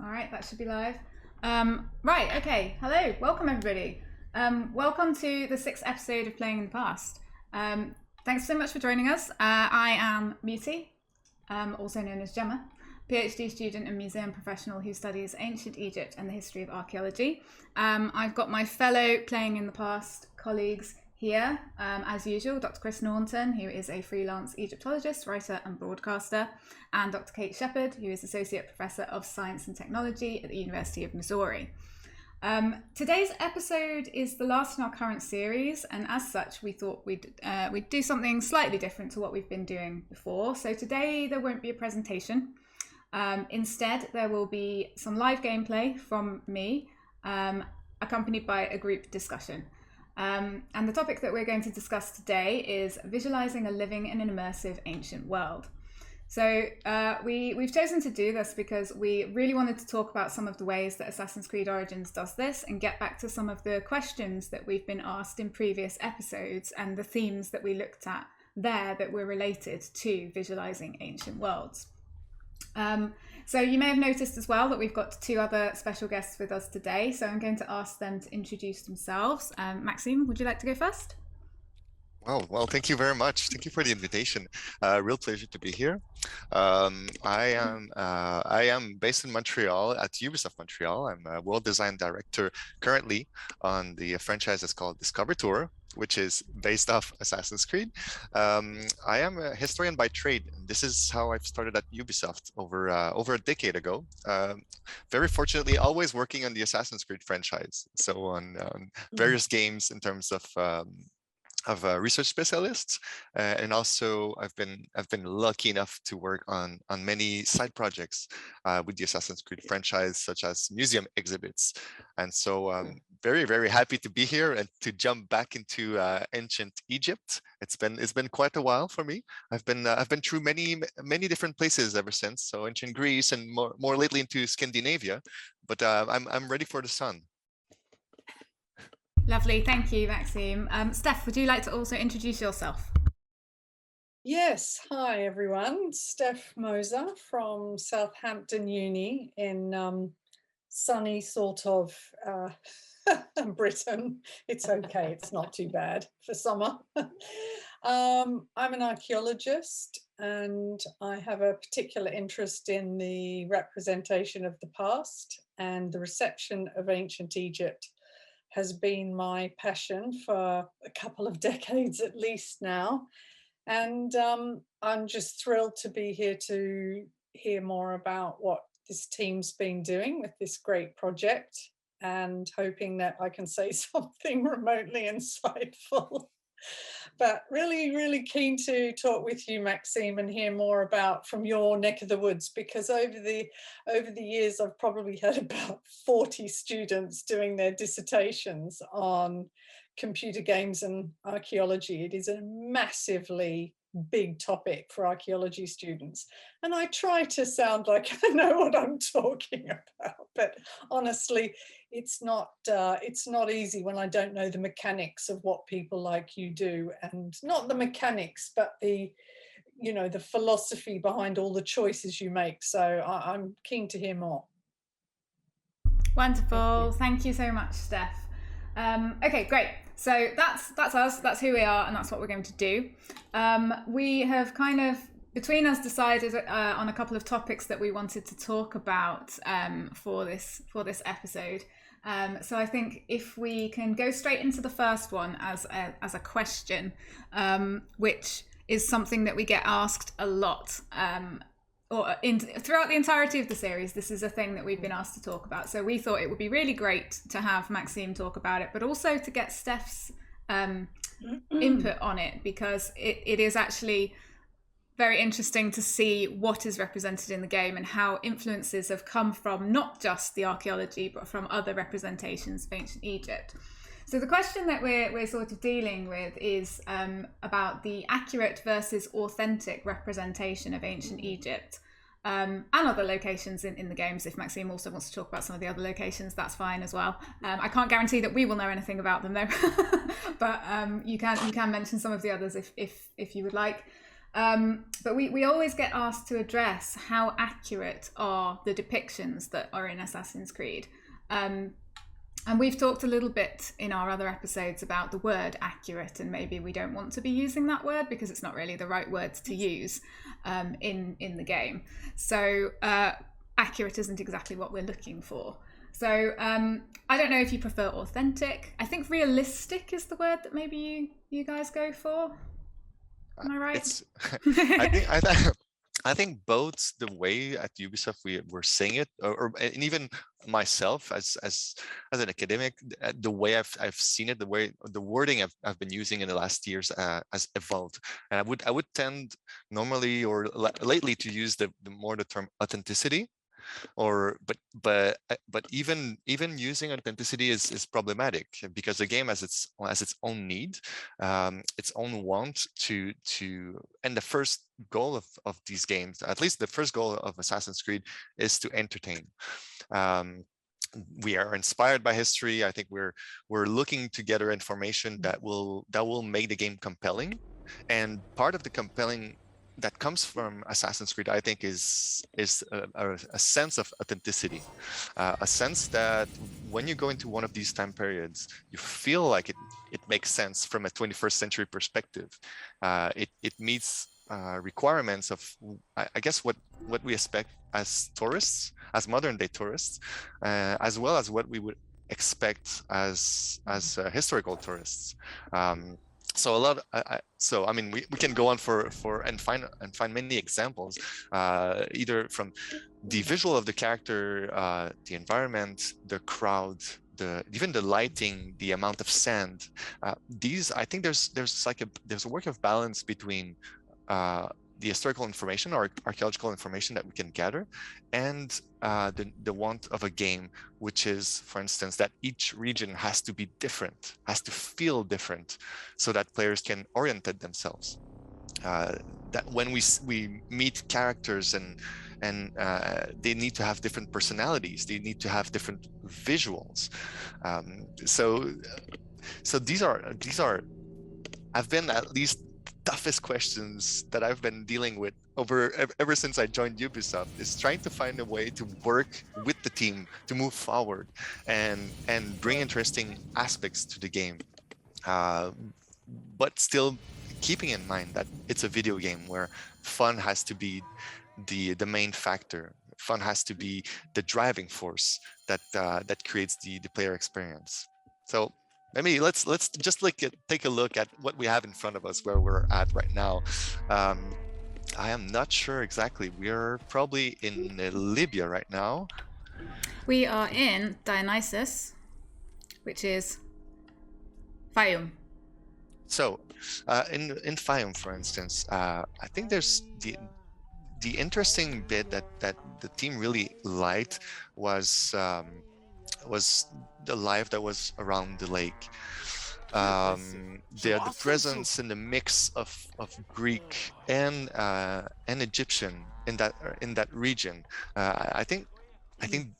All right, that should be live. Right, okay. Hello, welcome everybody. Welcome to the 6th episode of Playing in the Past. Thanks so much for joining us. I am Muti, also known as Gemma, PhD student and museum professional who studies ancient Egypt and the history of archaeology. I've got my fellow Playing in the Past colleagues here, as usual, Dr. Chris Naunton, who is a freelance Egyptologist, writer and broadcaster, and Dr. Kate Sheppard, who is Associate Professor of Science and Technology at the University of Missouri. Today's episode is the last in our current series, and as such we thought we'd do something slightly different to what we've been doing before. So today there won't be a presentation. Instead there will be some live gameplay from me, accompanied by a group discussion. And the topic that we're going to discuss today is visualizing a living in an immersive ancient world. So we've chosen to do this because we really wanted to talk about some of the ways that Assassin's Creed Origins does this and get back to some of the questions that we've been asked in previous episodes and the themes that we looked at there that were related to visualizing ancient worlds. So you may have noticed as well that we've got 2 other special guests with us today, so I'm going to ask them to introduce themselves. Maxime, would you like to go first? Well, thank you very much. Thank you for the invitation. Real pleasure to be here. I am based in Montreal at Ubisoft Montreal. I'm a world design director currently on the franchise that's called Discover Tour, which is based off Assassin's Creed. I am a historian by trade. This is how I've started at Ubisoft over a decade ago. Very fortunately, always working on the Assassin's Creed franchise. So on various games in terms of research specialists, and also I've been lucky enough to work on many side projects with the Assassin's Creed franchise, such as museum exhibits. And so very, very happy to be here and to jump back into ancient Egypt. It's been quite a while for me. I've been through many different places ever since. So ancient Greece and more lately into Scandinavia, but I'm ready for the sun. Lovely, thank you, Maxime. Steph, would you like to also introduce yourself? Yes, hi everyone. Steph Moser from Southampton Uni in sunny sort of Britain. It's okay, it's not too bad for summer. I'm an archaeologist and I have a particular interest in the representation of the past, and the reception of ancient Egypt has been my passion for a couple of decades at least now. And I'm just thrilled to be here to hear more about what this team's been doing with this great project, and hoping that I can say something remotely insightful. But really, really keen to talk with you, Maxime, and hear more about from your neck of the woods, because over the years, I've probably had about 40 students doing their dissertations on computer games and archaeology. It is a massively big topic for archaeology students. And I try to sound like I know what I'm talking about, but honestly, it's not easy when I don't know the mechanics of what people like you do, and not the mechanics, but the philosophy behind all the choices you make. So I'm keen to hear more. Wonderful, thank you so much, Steph. Okay, great. So that's us, that's who we are, and that's what we're going to do. We have kind of, between us, decided on a couple of topics that we wanted to talk about for this episode. So I think if we can go straight into the first one as a question, which is something that we get asked a lot, throughout the entirety of the series. This is a thing that we've been asked to talk about. So we thought it would be really great to have Maxime talk about it, but also to get Steph's input on it, because it is actually very interesting to see what is represented in the game and how influences have come from not just the archaeology, but from other representations of ancient Egypt. So the question that we're sort of dealing with is about the accurate versus authentic representation of ancient Egypt, and other locations in the games. If Maxime also wants to talk about some of the other locations, that's fine as well. I can't guarantee that we will know anything about them though, but you can mention some of the others if you would like. But we always get asked to address how accurate are the depictions that are in Assassin's Creed. And we've talked a little bit in our other episodes about the word accurate, and maybe we don't want to be using that word because it's not really the right words to use in the game. So accurate isn't exactly what we're looking for. So I don't know if you prefer authentic. I think realistic is the word that maybe you guys go for. Am I right? I think both the way at Ubisoft we're saying it, and even myself as an academic, the way I've seen it, the wording I've been using in the last years has evolved, and I would tend normally or lately to use the term authenticity. But even using authenticity is problematic because the game has its own need, its own want to and the first goal of these games, at least the first goal of Assassin's Creed, is to entertain. We are inspired by history. I think we're looking to gather information that will make the game compelling, and part of the compelling that comes from Assassin's Creed, I think, is a sense of authenticity, a sense that when you go into one of these time periods, you feel like it makes sense from a 21st century perspective. It meets requirements of, I guess, what we expect as tourists, as modern day tourists, as well as what we would expect as historical tourists. So a lot. So I mean, we can go on for and find many examples, either from the visual of the character, the environment, the crowd, even the lighting, the amount of sand. These, I think, there's a work of balance between the historical information or archaeological information that we can gather, and the want of a game, which is, for instance, that each region has to be different, has to feel different, so that players can orient themselves. That when we meet characters and they need to have different personalities, they need to have different visuals. So these are have been at least toughest questions that I've been dealing with ever since I joined Ubisoft, is trying to find a way to work with the team to move forward and bring interesting aspects to the game, but still keeping in mind that it's a video game where fun has to be the main factor. Fun has to be the driving force that creates the player experience. So maybe let's just take a look at what we have in front of us, where we're at right now. I am not sure exactly. We're probably in Libya right now. We are in Dionysus, which is Fayum. So in Fayum, for instance, I think there's the interesting bit that the team really liked was the life that was around the lake. The presence and the mix of Greek and Egyptian in that region. I think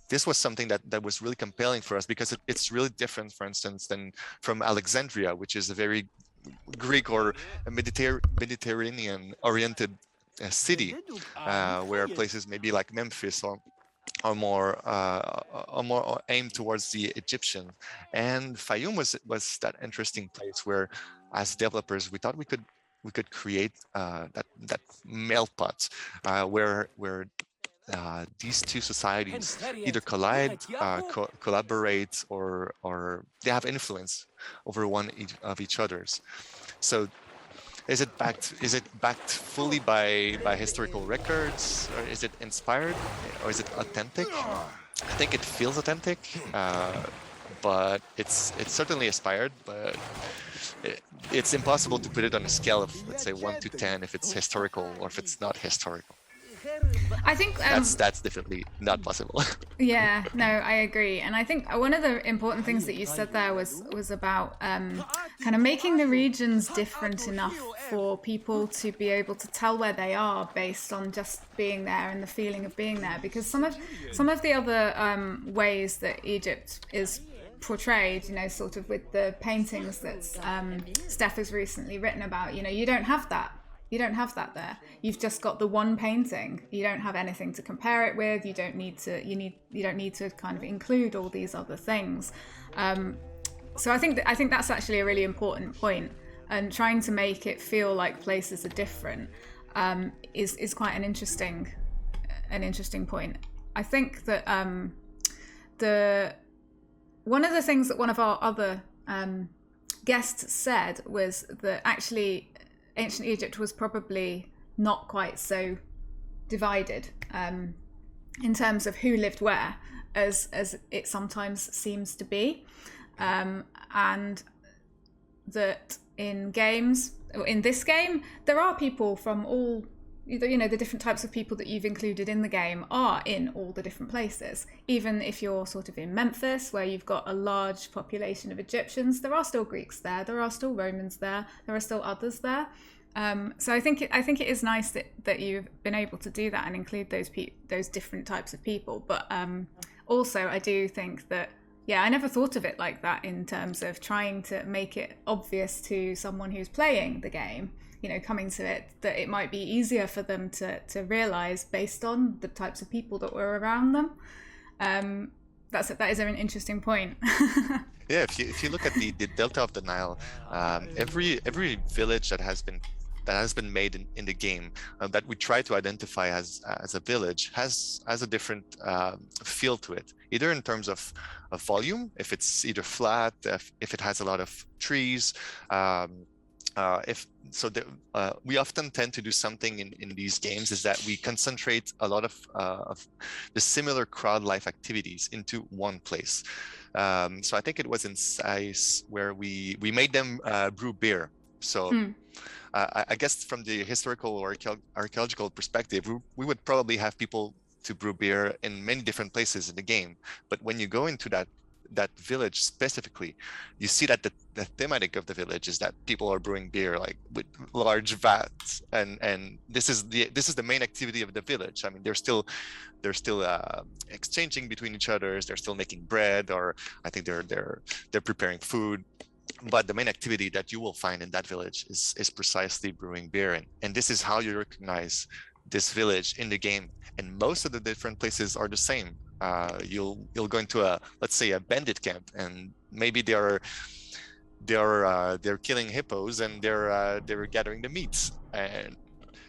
this was something that was really compelling for us, because it's really different, for instance, than from Alexandria, which is a very Greek or Mediterranean oriented city, where places maybe like Memphis are more aimed towards the Egyptian. And Fayum was that interesting place where, as developers, we thought we could create that melt pot, where these two societies either collide, collaborate, or they have influence over one of each other's. So is it backed fully by historical records, or is it inspired, or is it authentic? I think it feels authentic, but it's certainly inspired, but it's impossible to put it on a scale of, let's say, 1 to 10 if it's historical or if it's not historical. I think that's definitely not possible. Yeah, no, I agree. And I think one of the important things that you said there was about kind of making the regions different enough for people to be able to tell where they are based on just being there and the feeling of being there. Because some of the other ways that Egypt is portrayed, sort of with the paintings that Steph has recently written about, you don't have that. have that there. You've just got the one painting. You don't have anything to compare it with. You don't need to kind of include all these other things. So I think that's actually a really important point, and trying to make it feel like places are different is quite an interesting point. I think that one of the things that one of our other guests said was that actually ancient Egypt was probably not quite so divided in terms of who lived where as it sometimes seems to be, and that in this game there are people from all, the different types of people that you've included in the game are in all the different places. Even if you're sort of in Memphis, where you've got a large population of Egyptians, there are still Greeks there, there are still Romans there, there are still others there. So I think it is nice that you've been able to do that and include those different types of people. But also I do think that, I never thought of it like that in terms of trying to make it obvious to someone who's playing the game, coming to it, that it might be easier for them to realize based on the types of people that were around them. That is an interesting point. Yeah, if you look at the delta of the Nile, every village that has been made in the game that we try to identify as a village has a different feel to it, either in terms of volume, if it's either flat, if it has a lot of trees. We often tend to do something in these games is that we concentrate a lot of the similar crowd life activities into one place. So I think it was in Sais where we made them brew beer. So I guess from the historical or archaeological perspective, we would probably have people to brew beer in many different places in the game. But when you go into that village specifically, you see that the thematic of the village is that people are brewing beer like with large vats, and this is the main activity of the village. I mean, they're still exchanging between each other. They're still making bread, or I think they're preparing food. But the main activity that you will find in that village is precisely brewing beer, and this is how you recognize this village in the game. And most of the different places are the same. You'll go into let's say a bandit camp, and maybe they're killing hippos, and they're gathering the meats, and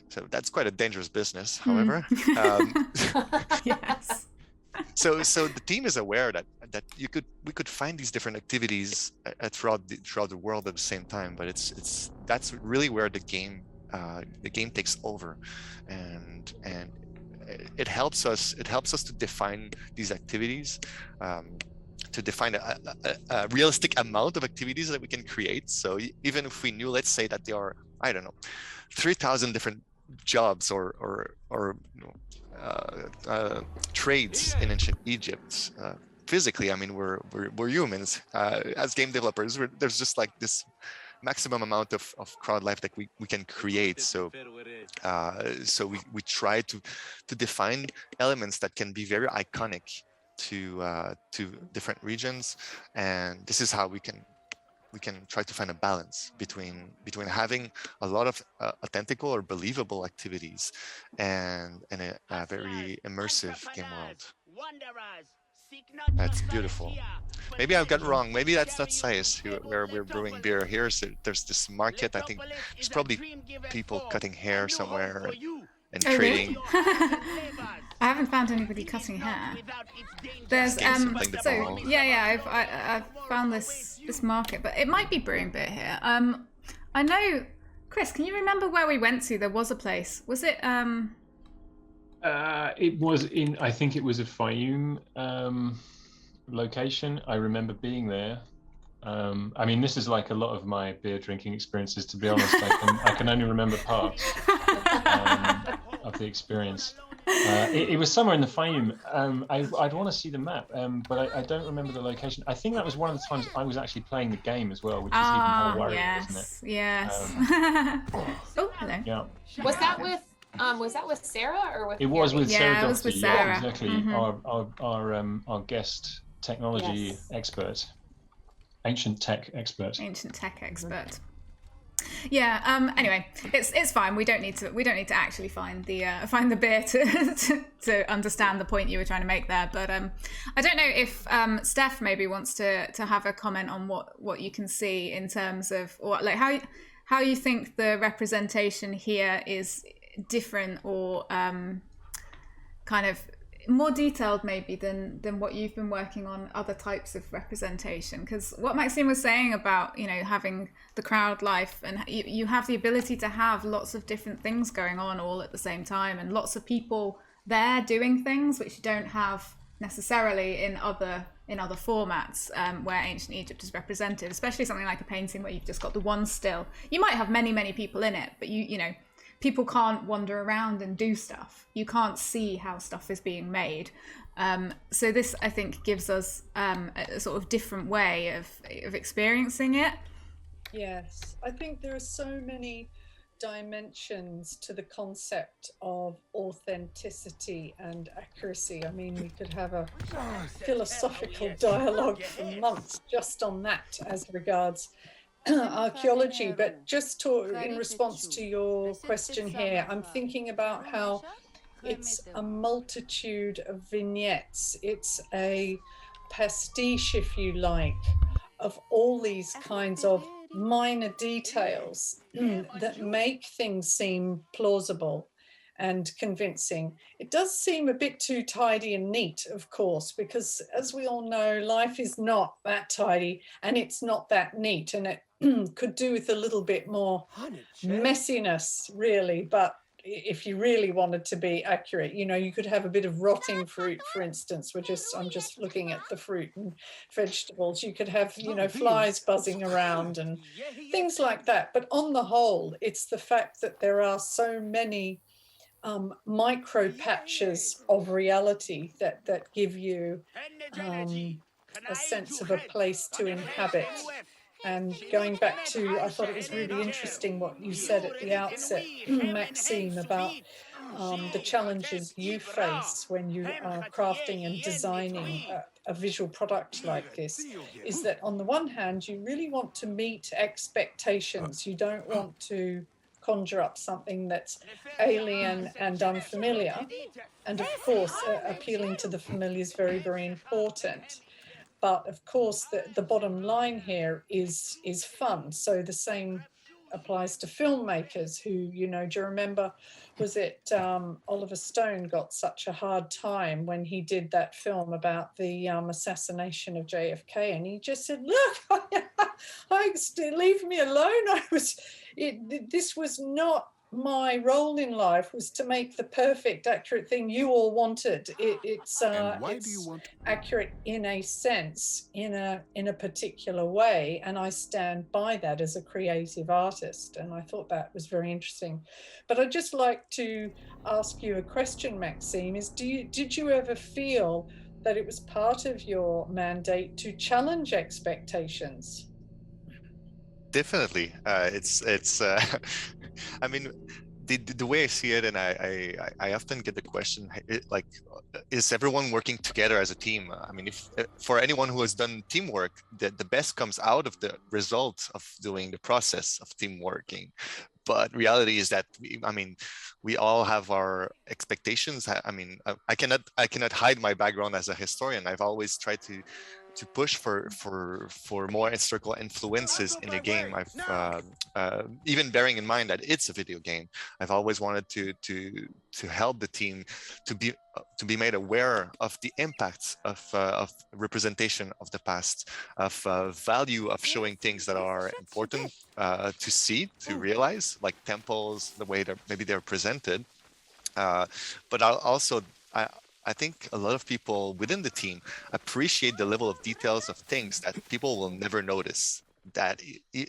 so that's quite a dangerous business. However, yes. So the team is aware that we could find these different activities throughout the world at the same time, but that's really where the game takes over, and it helps us to define these activities, to define a realistic amount of activities that we can create. So even if we knew, let's say that there are, I don't know, 3,000 different jobs or trades in ancient Egypt, physically, I mean, we're humans as game developers. There's just like this maximum amount of crowd life that we can create. So we try to define elements that can be very iconic to different regions, and this is how we can try to find a balance between having a lot of authentical or believable activities and a very immersive game world. That's beautiful. Maybe I've got it wrong. Maybe that's not Sais where we're brewing beer. There's this market. I think there's probably people cutting hair somewhere and trading. I haven't found anybody cutting hair. There's I've found this market, but it might be brewing beer here. I know, Chris, can you remember where we went to? There was a place. Was it it was in, I think it was a Fayoum location. I remember being there. I mean, this is like a lot of my beer drinking experiences, to be honest. I can only remember parts of the experience. It was somewhere in the Fayoum. I'd want to see the map, but I don't remember the location. I think that was one of the times I was actually playing the game as well, which is even more worrying, isn't it? Yes. Oh, hello. Yeah. Was that with Sarah or with? It was with Sarah. Yeah, it was with Sarah. Yeah, exactly. Mm-hmm. Our guest technology expert, ancient tech expert. Yeah. Anyway, it's fine. We don't need to actually find the beer to understand the point you were trying to make there. But I don't know if Steph maybe wants to have a comment on what you can see in terms of, or like how you think the representation here is different, or kind of more detailed maybe than what you've been working on other types of representation. Because what Maxime was saying about, you know, having the crowd life, and you have the ability to have lots of different things going on all at the same time, and lots of people there doing things which you don't have necessarily in other formats where ancient Egypt is represented, especially something like a painting where you've just got the one still. You might have many people in it, but you know, people can't wander around and do stuff. You can't see how stuff is being made. So this, I think, gives us a sort of different way of experiencing it. Yes, I think there are so many dimensions to the concept of authenticity and accuracy. I mean, we could have a philosophical dialogue for months just on that as regards archaeology, but just in response to your question here, I'm thinking about how it's a multitude of vignettes. It's a pastiche, if you like, of all these kinds of minor details that make things seem plausible and convincing. It does seem a bit too tidy and neat, of course, because as we all know, life is not that tidy and it's not that neat, and it could do with a little bit more messiness, really. But if you really wanted to be accurate, you know, you could have a bit of rotting fruit, for instance. I'm just looking at the fruit and vegetables. You could have, you know, flies buzzing around and things like that. But on the whole, it's the fact that there are so many micro patches of reality that give you a sense of a place to inhabit. And going back to, I thought it was really interesting what you said at the outset, Maxime, about the challenges you face when you are crafting and designing a visual product like this, is that on the one hand, you really want to meet expectations. You don't want to conjure up something that's alien and unfamiliar. And of course, appealing to the familiar is very, very important. But of course, the bottom line here is fun. So the same applies to filmmakers who, you know, do you remember, was it Oliver Stone got such a hard time when he did that film about the assassination of JFK, and he just said, look, leave me alone. This was not my role in life, was to make the perfect, accurate thing you all wanted. It's accurate in a sense, in a particular way, and I stand by that as a creative artist. And I thought that was very interesting. But I'd just like to ask you a question, Maxime. Did you ever feel that it was part of your mandate to challenge expectations? Definitely. It's I mean, the way I see it, and I often get the question, like, is everyone working together as a team? I mean, if for anyone who has done teamwork, the best comes out of the result of doing the process of team working. But reality is that we all have our expectations. I mean, I cannot hide my background as a historian. I've always tried to push for more historical influences in the game. I've even bearing in mind that it's a video game, I've always wanted to help the team to be made aware of the impacts of representation of the past, of value of showing things that are important to see, to realize, like temples, the way that maybe they're presented. But I think a lot of people within the team appreciate the level of details of things that people will never notice, that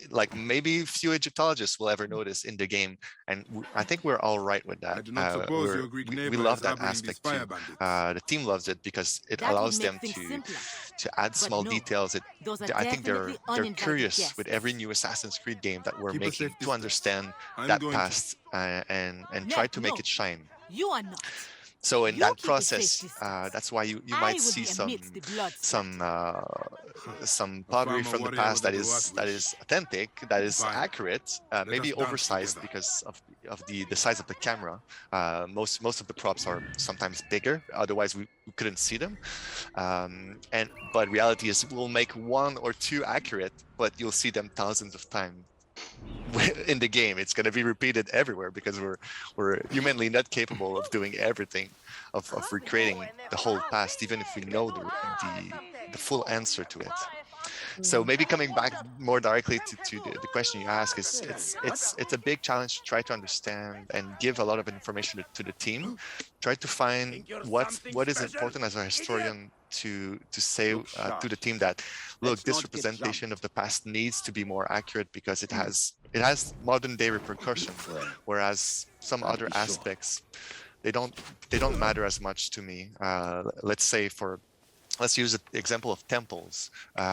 like maybe few Egyptologists will ever notice in the game. And I think we're all right with that. We love that aspect too. The team loves it because it allows them to add small details. I think they're curious with every new Assassin's Creed game that we're making to understand that past and try to make it shine. You are not. So in You that keep a process, safe distance. that's why you I might will see be amidst the bloodshed. some pottery from the past that is authentic, that is accurate, maybe oversized because of the size of the camera. Most of the props are sometimes bigger, otherwise we couldn't see them. But reality is we'll make one or two accurate, but you'll see them thousands of times in the game. It's going to be repeated everywhere because we're humanly not capable of doing everything, of recreating the whole past, even if we know the full answer to it. So maybe coming back more directly to the question you ask, is it's a big challenge to try to understand and give a lot of information to the team. Try to find what is important as a historian to say to the team that, look, this representation of the past needs to be more accurate because it has modern day repercussions, whereas some other aspects they don't matter as much to me. Let's use the example of temples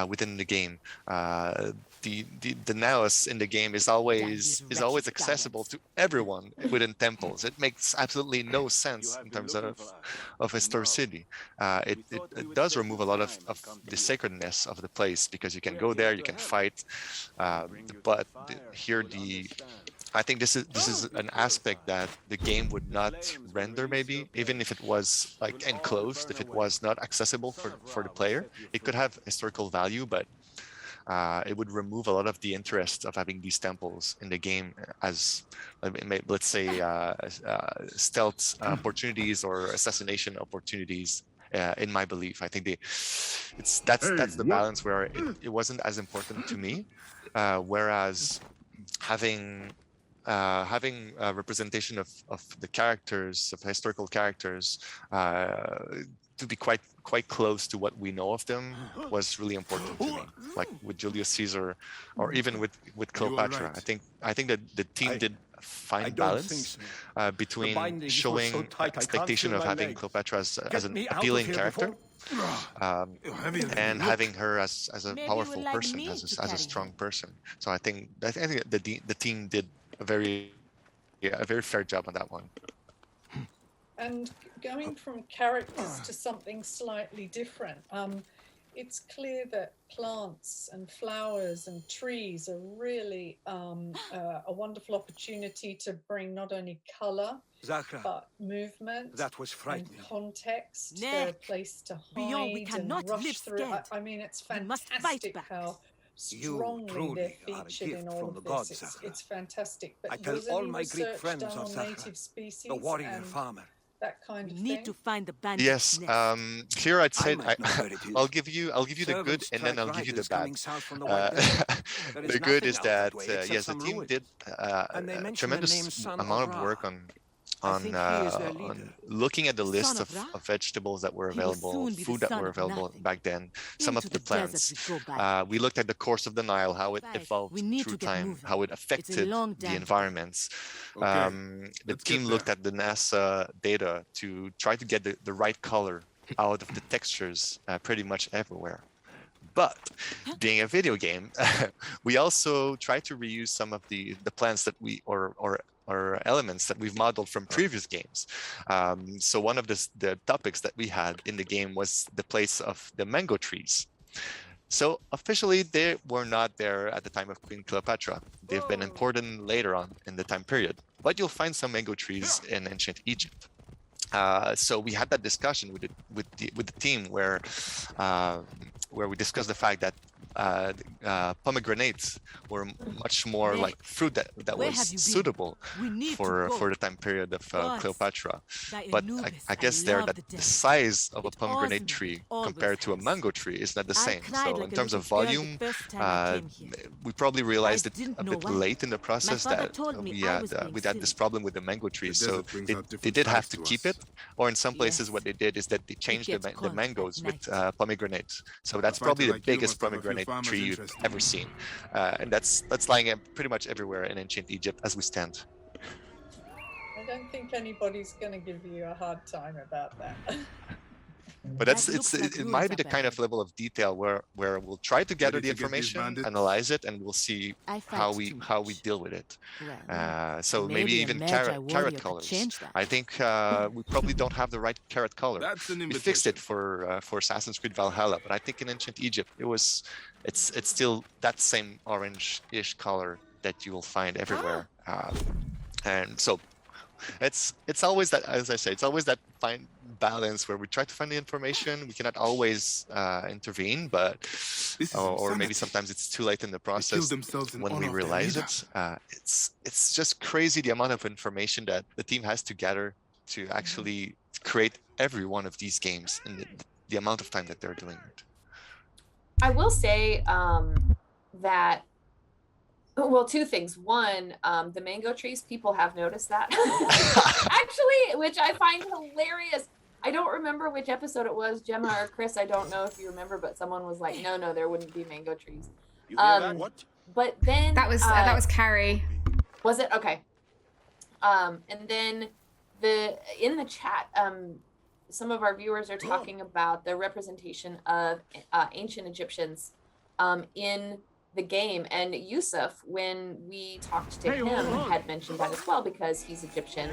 within the game. The naos in the game is always accessible to everyone within temples. It makes absolutely no sense in terms of historicity. It does remove a lot of the sacredness of the place because you can go there, you can fight, but here I think this is an aspect that the game would not render, maybe, even if it was like enclosed, if it was not accessible for the player. It could have historical value, but it would remove a lot of the interest of having these temples in the game as, let's say, stealth opportunities or assassination opportunities. In my belief, I think that's the balance where it wasn't as important to me, whereas having a representation of the characters, of historical characters, to be quite close to what we know of them was really important to me. Like with Julius Caesar, or even with Cleopatra. Right. I think that the team did a fine balance between showing expectation of having Cleopatra as an appealing character, and having her as a powerful person, as a strong person. So I think the team did a very fair job on that one. And going from characters to something slightly different, it's clear that plants and flowers and trees are really a wonderful opportunity to bring not only color but movement and context. They're a place to hide and rush through. I mean, it's fantastic how strongly they're featured in all of this. It's fantastic. But was any research done on native species and that kind of thing? To find the bandit. Yes, here I'd say I'll give you the good, and then I'll give you the bad. The good is that yes, the team did a tremendous amount of work on looking at the list of vegetables that were available, food that were available back then, some of the plants. We looked at the course of the Nile, how it evolved through time, how it affected the environments. The team looked at the NASA data to try to get the right color out of the textures pretty much everywhere. But being a video game, we also try to reuse some of the plants that we or elements that we've modeled from previous games. So one of the topics that we had in the game was the place of the mango trees. So officially they were not there at the time of Queen Cleopatra. They've been imported later on in the time period, but you'll find some mango trees in ancient Egypt. So we had that discussion with the team where we discussed the fact that pomegranates were much more like fruit that was suitable for the time period of Cleopatra. But I guess the size of a pomegranate tree compared to a mango tree is not the same. So in terms of volume, we probably realized it a bit late in the process that we had this problem with the mango trees. So they did have to keep it, or in some places what they did is that they changed the mangoes with pomegranates. So that's probably the biggest pomegranate tree you've ever seen, and that's lying pretty much everywhere in ancient Egypt as we stand. I don't think anybody's going to give you a hard time about that. But it might be the kind of level of detail where we'll try to gather the information, analyze it, and we'll see how we deal with it. So maybe even carrot colors. I think we probably don't have the right carrot color. We fixed it for Assassin's Creed Valhalla, but I think in Ancient Egypt it's still that same orange-ish color that you will find everywhere. And so it's always that, as I say, it's always that fine balance where we try to find the information. We cannot always intervene, but or maybe sometimes it's too late in the process when we realize it. It's just crazy the amount of information that the team has to gather to actually create every one of these games in the amount of time that they're doing it. I will say that, well, two things. One, the mango trees, people have noticed that. Actually, which I find hilarious. I don't remember which episode it was, Gemma or Chris. I don't know if you remember, but someone was like, no, there wouldn't be mango trees. You hear that? What? But then... That was Carrie. Was it? Okay. And then in the chat, some of our viewers are talking about the representation of ancient Egyptians in the game, and Yusuf, when we talked to him, had mentioned that as well because he's Egyptian,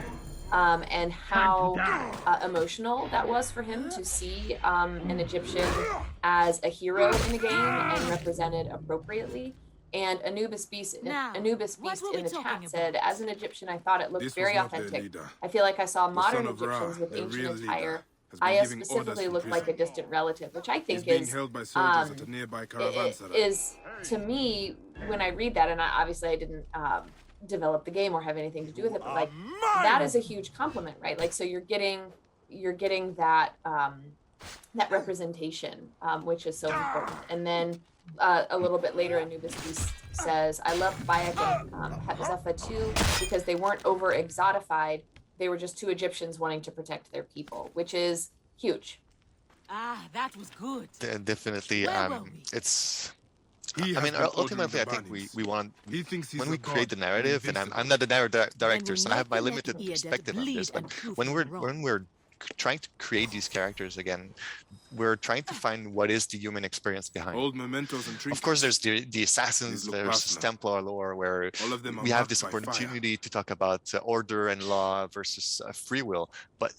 and how emotional that was for him to see an Egyptian as a hero in the game and represented appropriately. And Anubis Beast in the chat said, as an Egyptian, I thought it looked very authentic. I feel like I saw modern Egyptians with ancient attire. Aya specifically looked like a distant relative, which I think is to me, when I read that, and obviously I didn't develop the game or have anything to do with it, but like that is a huge compliment, right? Like, so you're getting that that representation, which is so important. And then a little bit later, Anubis Beast says, I love Bayek and Hatzafa too, because they weren't over exotified. They were just two Egyptians wanting to protect their people, which is huge. That was good. Definitely. It's. I mean, ultimately, I think we want, when we create the narrative, and I'm not the narrative director, so I have my limited perspective on this, but when we're trying to create these characters again, we're trying to find what is the human experience behind. Old mementos and Of course, there's the assassins, there's Templar lore, where we have this opportunity to talk about order and law versus free will. But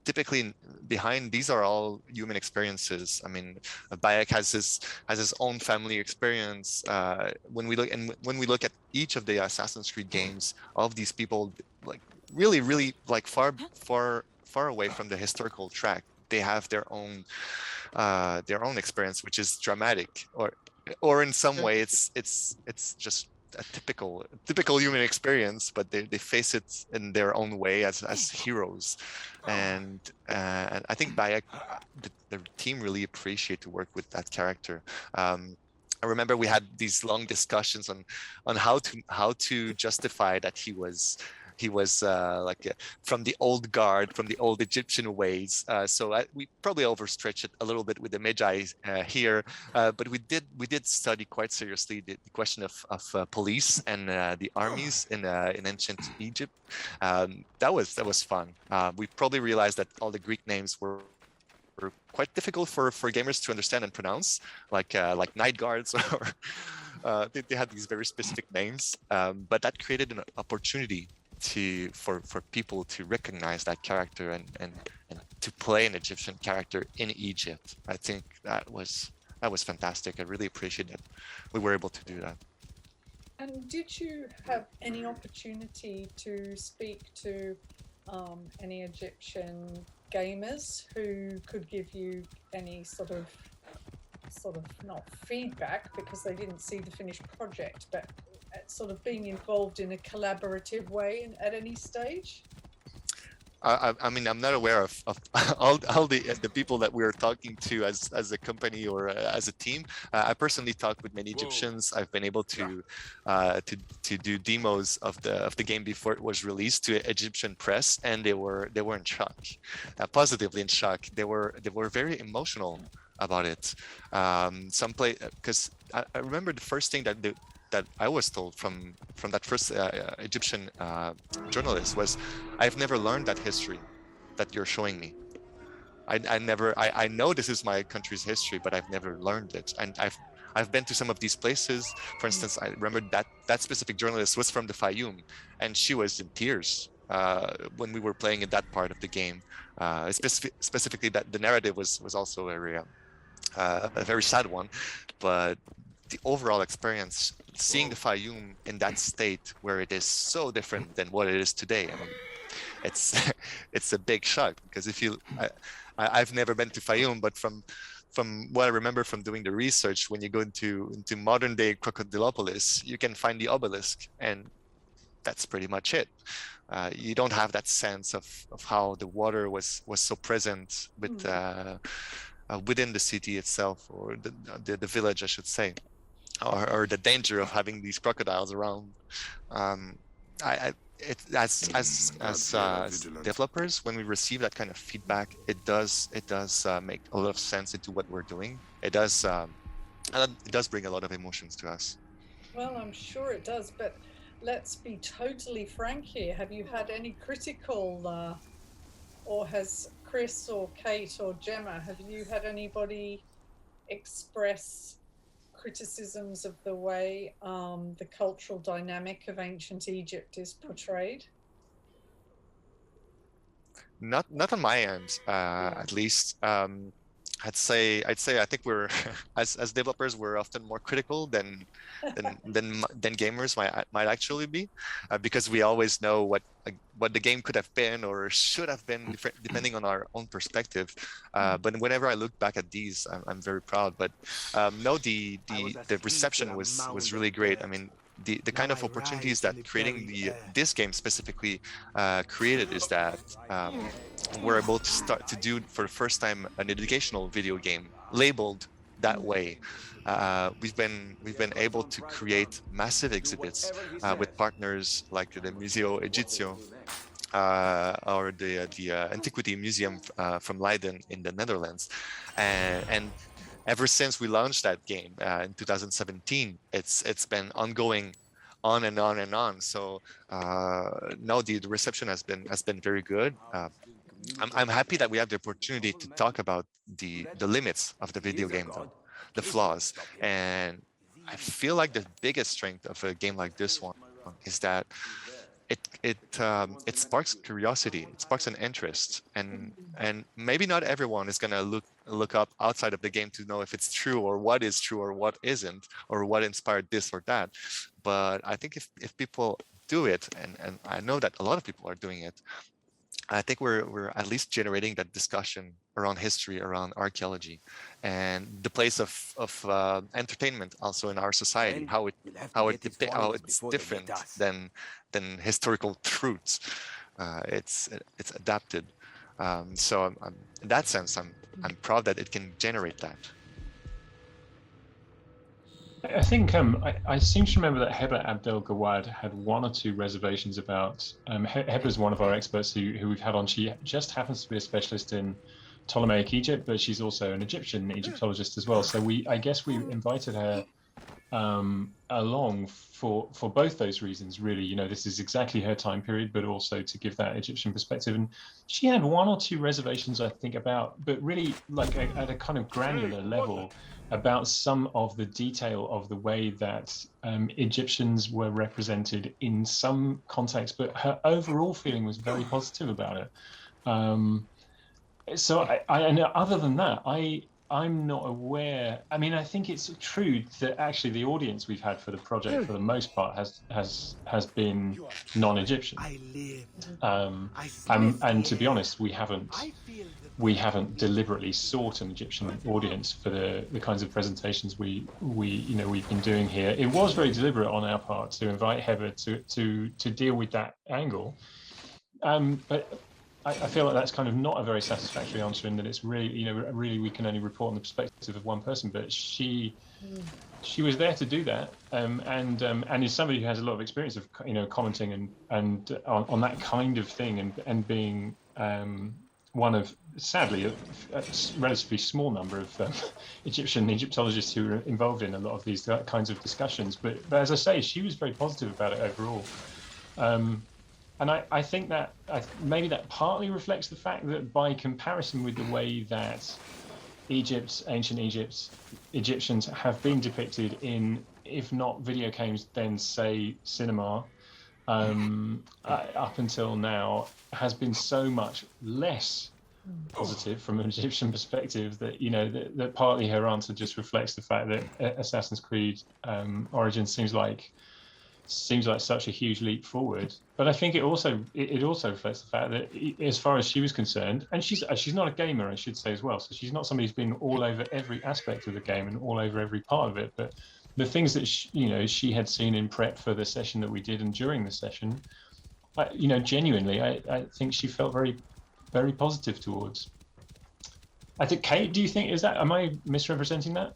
typically behind these are all human experiences. I mean, Bayek has his own family experience. When we look at each of the Assassin's Creed games, all of these people, like really like far away from the historical track, they have their own experience, which is dramatic, or in some way it's just a typical human experience, but they face it in their own way as heroes. And I think Bayek, the team really appreciate to work with that character. I remember we had these long discussions on how to justify that he was from the old guard, from the old Egyptian ways. So we probably overstretched it a little bit with the Magi here, but we did study quite seriously the question of police and the armies in ancient Egypt. That was fun. We probably realized that all the Greek names were quite difficult for gamers to understand and pronounce, like night guards, or they had these very specific names. But that created an opportunity for people to recognize that character and to play an Egyptian character in Egypt. I think that was fantastic. I really appreciate that we were able to do that. And did you have any opportunity to speak to any Egyptian gamers who could give you any sort of not feedback because they didn't see the finished project, but sort of being involved in a collaborative way at any stage? I mean, I'm not aware of all the people that we're talking to as a company or as a team. I personally talked with many Egyptians. I've been able to do demos of the game before it was released to Egyptian press, and they were in shock, positively in shock. They were very emotional about it. Because I remember the first thing that I was told from that first Egyptian journalist was, I've never learned that history that you're showing me. I know this is my country's history, but I've never learned it. And I've been to some of these places. For instance, I remember that specific journalist was from the Fayoum, and she was in tears when we were playing in that part of the game. Specifically, that the narrative was also a very sad one, but the overall experience, seeing the Fayoum in that state where it is so different than what it is today. I mean, it's a big shock, because I've never been to Fayoum, but from what I remember from doing the research, when you go into modern day Crocodilopolis, you can find the obelisk, and that's pretty much it. You don't have that sense of how the water was so present with within the city itself, or the village, I should say, or the danger of having these crocodiles around. As developers, when we receive that kind of feedback, it does make a lot of sense into what we're doing. It does bring a lot of emotions to us. Well, I'm sure it does, but let's be totally frank here. Have you had any critical, or has Chris or Kate or Gemma, have you had anybody express criticisms of the way the cultural dynamic of ancient Egypt is portrayed? Not on my end, at least. I'd say I think we're as developers, we're often more critical than gamers might actually be, because we always know what the game could have been or should have been, depending on our own perspective. But whenever I look back at these, I'm very proud. But no, the reception was really great. I mean, the kind of opportunities that creating this game specifically created is that we're able to start to do for the first time an educational video game labeled that way. We've been able to create massive exhibits with partners like the Museo Egizio or the Antiquity Museum from Leiden in the Netherlands, and ever since we launched that game in 2017, it's been ongoing, on and on and on. So no, the reception has been very good. I'm happy that we have the opportunity to talk about the limits of the video game, though, the flaws. And I feel like the biggest strength of a game like this one is that it sparks curiosity, it sparks an interest, and maybe not everyone is gonna look up outside of the game to know if it's true or what is true or what isn't, or what inspired this or that. But I think if people do it, and I know that a lot of people are doing it, I think we're at least generating that discussion around history, around archaeology, and the place of entertainment also in our society, how it's different than historical truths. It's adapted. So in that sense, I'm proud that it can generate that. I think I seem to remember that Heba Abdel Gawad had one or two reservations about. Heba is one of our experts who we've had on. She just happens to be a specialist in Ptolemaic Egypt, but she's also an Egyptian Egyptologist as well. So I guess we invited her along for both those reasons, really. You know, this is exactly her time period, but also to give that Egyptian perspective. And she had one or two reservations, I think, but really like at a kind of granular level, about some of the detail of the way that Egyptians were represented in some context, but her overall feeling was very positive about it. So and other than that, I'm not aware. I mean, I think it's true that actually the audience we've had for the project, for the most part, has been non-Egyptian. And to be honest, we haven't deliberately sought an Egyptian audience for the kinds of presentations we've been doing here. It was very deliberate on our part to invite Heather to deal with that angle, but I feel like that's kind of not a very satisfactory answer, in that it's really we can only report on the perspective of one person. But she was there to do that, and is somebody who has a lot of experience of commenting and on that kind of thing, and being one of, sadly, a relatively small number of Egyptian Egyptologists who are involved in a lot of these kinds of discussions. But as I say, she was very positive about it overall. And I think that maybe that partly reflects the fact that by comparison with the way that ancient Egyptians have been depicted in, if not video games, then say cinema, up until now, has been so much less positive from an Egyptian perspective that, you know, that partly her answer just reflects the fact that Assassin's Creed Origins seems like such a huge leap forward. But I think it also reflects the fact that, as far as she was concerned, and she's not a gamer, I should say as well, so she's not somebody who's been all over every aspect of the game and all over every part of it, but the things that she had seen in prep for the session that we did and during the session, genuinely, I think she felt very, very positive towards. I think, Kate, do you think, am I misrepresenting that?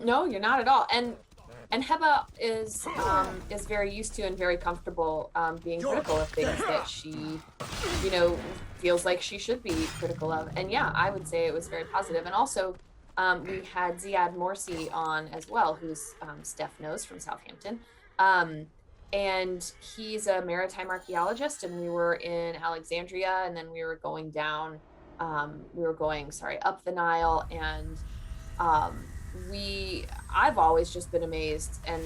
No, you're not at all. And Heba is very used to and very comfortable being critical of things that she, feels like she should be critical of. And yeah, I would say it was very positive. And also, we had Ziad Morsi on as well, who's Steph knows from Southampton. And he's a maritime archaeologist, and we were in Alexandria, and then we were going down, up the Nile, and I've always just been amazed, and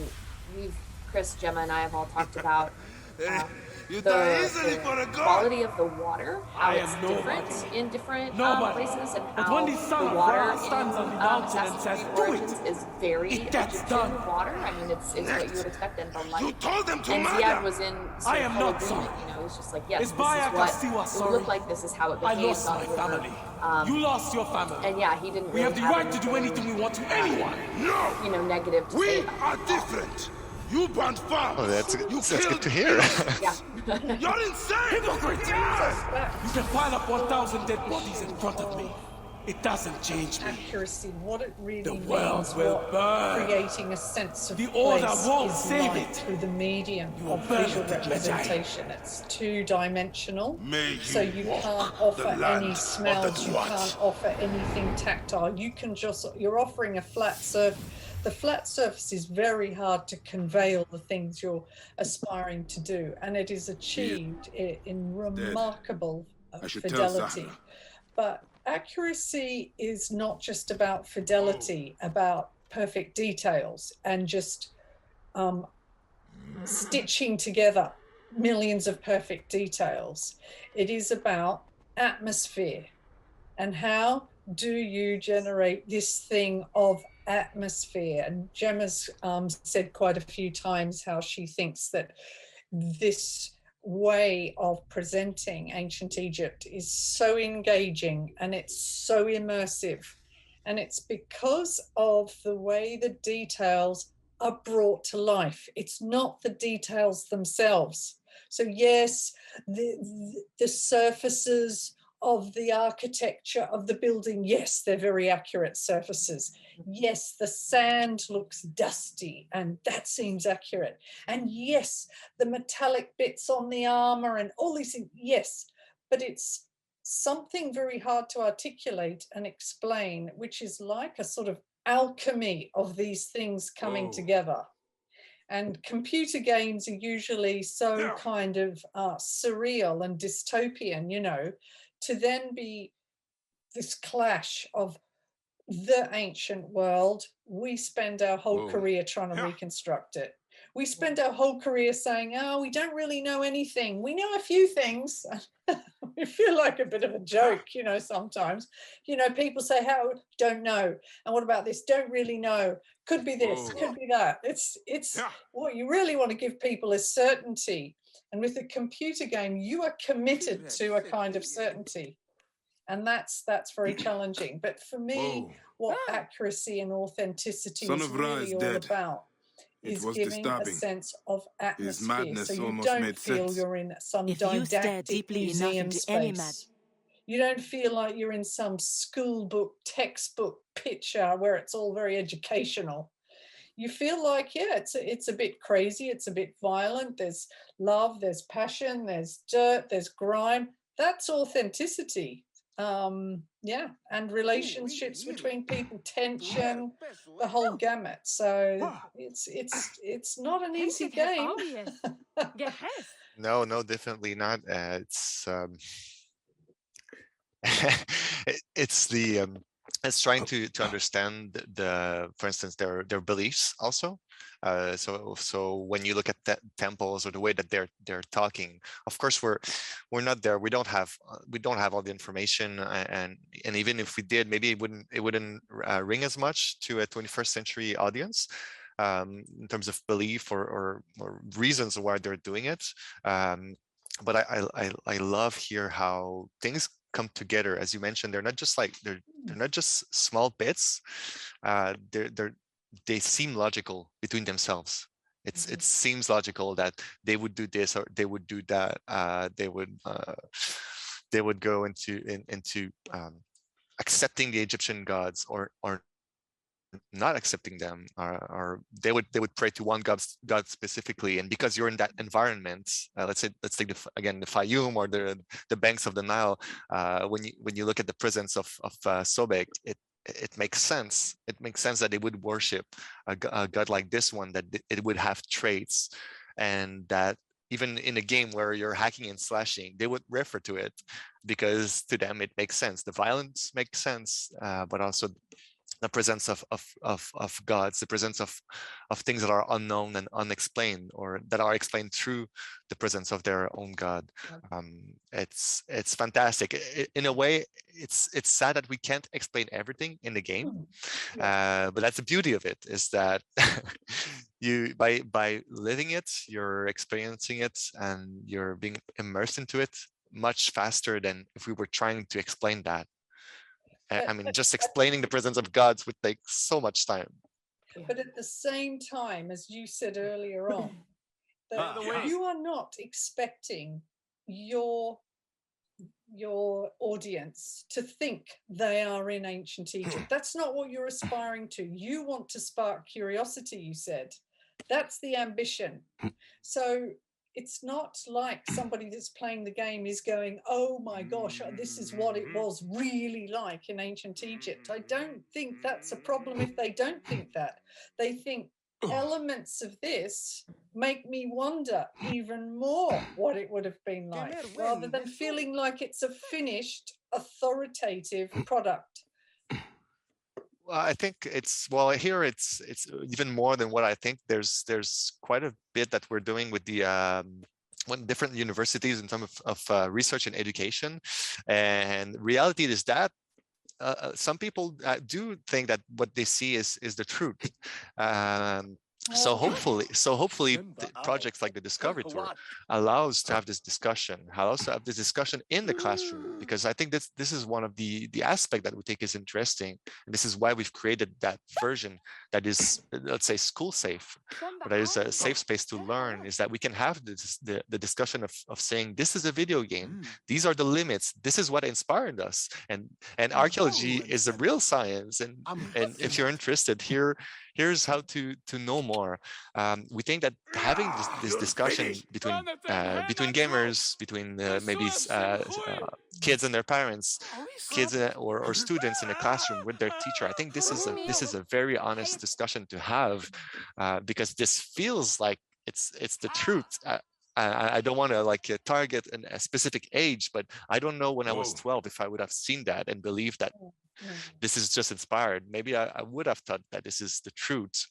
Chris, Gemma, and I have all talked about the quality of the water, how it's different in different places, and how the water in Assassin's Creed Origins is very Egyptian water. I mean, it's what you would expect in the light. And Ziad was in sort of full agreement, it was just like, yes, this is what it would look like, this is how it behaves on the river. You lost your family. And yeah, he didn't really We have the right to do anything, anything we want to anyone. No! Negative to We say about are that. different. You burnt farms. Oh, that's good to hear. Yeah. You're insane! Hypocrite! Yes! You can pile up 1,000 dead bodies in front of me. It doesn't change me. Accuracy, what it really The means, world will what burn. creating a sense of The order place won't is save like it. through the medium You will of burn visual it, Magi. representation. It's two-dimensional, May you so you walk can't the offer land any of smells, the you what? can't offer anything tactile. You're offering a flat surface. The flat surface is very hard to convey all the things you're aspiring to do, and it is achieved in remarkable I should tell fidelity. Zahra. But accuracy is not just about fidelity, about perfect details and just stitching together millions of perfect details. It is about atmosphere, and how do you generate this thing of atmosphere? And Gemma's said quite a few times how she thinks that this way of presenting ancient Egypt is so engaging and it's so immersive, and it's because of the way the details are brought to life. It's not the details themselves. So yes, the surfaces of the architecture of the building, yes, they're very accurate surfaces. Yes, the sand looks dusty and that seems accurate. And yes, the metallic bits on the armor and all these things, yes, but it's something very hard to articulate and explain, which is like a sort of alchemy of these things coming together. And computer games are usually so kind of surreal and dystopian, to then be this clash of the ancient world. We spend our whole career trying to reconstruct it. We spend our whole career saying, oh, we don't really know anything. We know a few things. We feel like a bit of a joke, sometimes. People say, how, don't know. And what about this? Don't really know. Could be this, could be that. It's what you really want to give people is certainty. And with a computer game, you are committed to a kind of certainty. And that's very challenging. But for me, what accuracy and authenticity is really all about is giving a sense of atmosphere. So you don't feel you're in some didactic museum space. You don't feel like you're in some school book, textbook picture where it's all very educational. You feel like, it's a bit crazy, it's a bit violent, there's love, there's passion, there's dirt, there's grime. That's authenticity. Yeah, and relationships between people, tension, the whole gamut. So it's not an easy game. Oh, yes. Yes. No, no, definitely not. It's it's the it's trying to understand for instance, their beliefs also. So when you look at temples or the way that they're talking, of course we're not there. We don't have all the information, and even if we did, maybe it wouldn't ring as much to a 21st century audience. In terms of belief or reasons why they're doing it. But I love here how things come together. As you mentioned, they're not just like they're not just small bits. They seem logical between themselves. It seems logical that they would do this or they would do that. They would go into accepting the Egyptian gods or not accepting them, or they would pray to one god specifically. And because you're in that environment, let's take the Fayoum or the banks of the Nile, when you look at the presence of Sobek, it makes sense. It makes sense that they would worship a god like this one, that it would have traits, and that even in a game where you're hacking and slashing, they would refer to it because to them it makes sense. The violence makes sense, but also the presence of gods, the presence of things that are unknown and unexplained, or that are explained through the presence of their own god. It's fantastic. In a way, it's sad that we can't explain everything in the game, but that's the beauty of it, is that you by living it, you're experiencing it, and you're being immersed into it much faster than if we were trying to explain that. I mean, just explaining the presence of gods would take so much time. But at the same time, as you said earlier on, that you are not expecting your audience to think they are in ancient Egypt. That's not what you're aspiring to. You want to spark curiosity, you said. That's the ambition. So it's not like somebody that's playing the game is going, oh my gosh, this is what it was really like in ancient Egypt. I don't think that's a problem if they don't think that. They think elements of this make me wonder even more what it would have been like, rather than feeling like it's a finished, authoritative product. Well, I think it's even more than what I think. There's quite a bit that we're doing with the different universities in terms of research and education. And reality is that some people do think that what they see is the truth. So hopefully projects like the Discovery Tour allows to have this discussion, in the classroom, because I think this is one of the aspect that we think is interesting, and this is why we've created that version that is, let's say, school safe, but that is a safe space to learn, is that we can have the discussion of saying, this is a video game, these are the limits, this is what inspired us, and archaeology is a real science, and if you're interested, here's how to know more. We think that having this discussion between gamers, between maybe kids and their parents, kids or students in a classroom with their teacher, I think this is a very honest discussion to have, because this feels like it's the truth. I don't want to target a specific age, but I don't know when I was 12 if I would have seen that and believed that this is just inspired. Maybe I would have thought that this is the truth.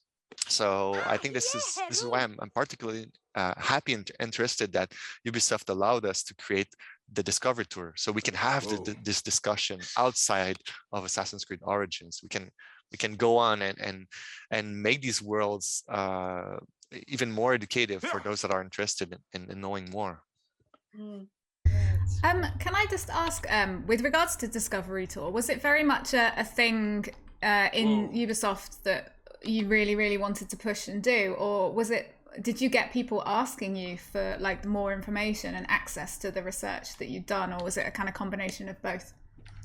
So I think this is why I'm particularly happy and interested that Ubisoft allowed us to create the Discovery Tour, so we can have this discussion outside of Assassin's Creed Origins. We can go on and make these worlds even more educative for those that are interested in knowing more. Can I just ask, with regards to Discovery Tour, was it very much a thing in Ubisoft that you really, really wanted to push and do, or did you get people asking you for more information and access to the research that you'd done, or was it a kind of combination of both?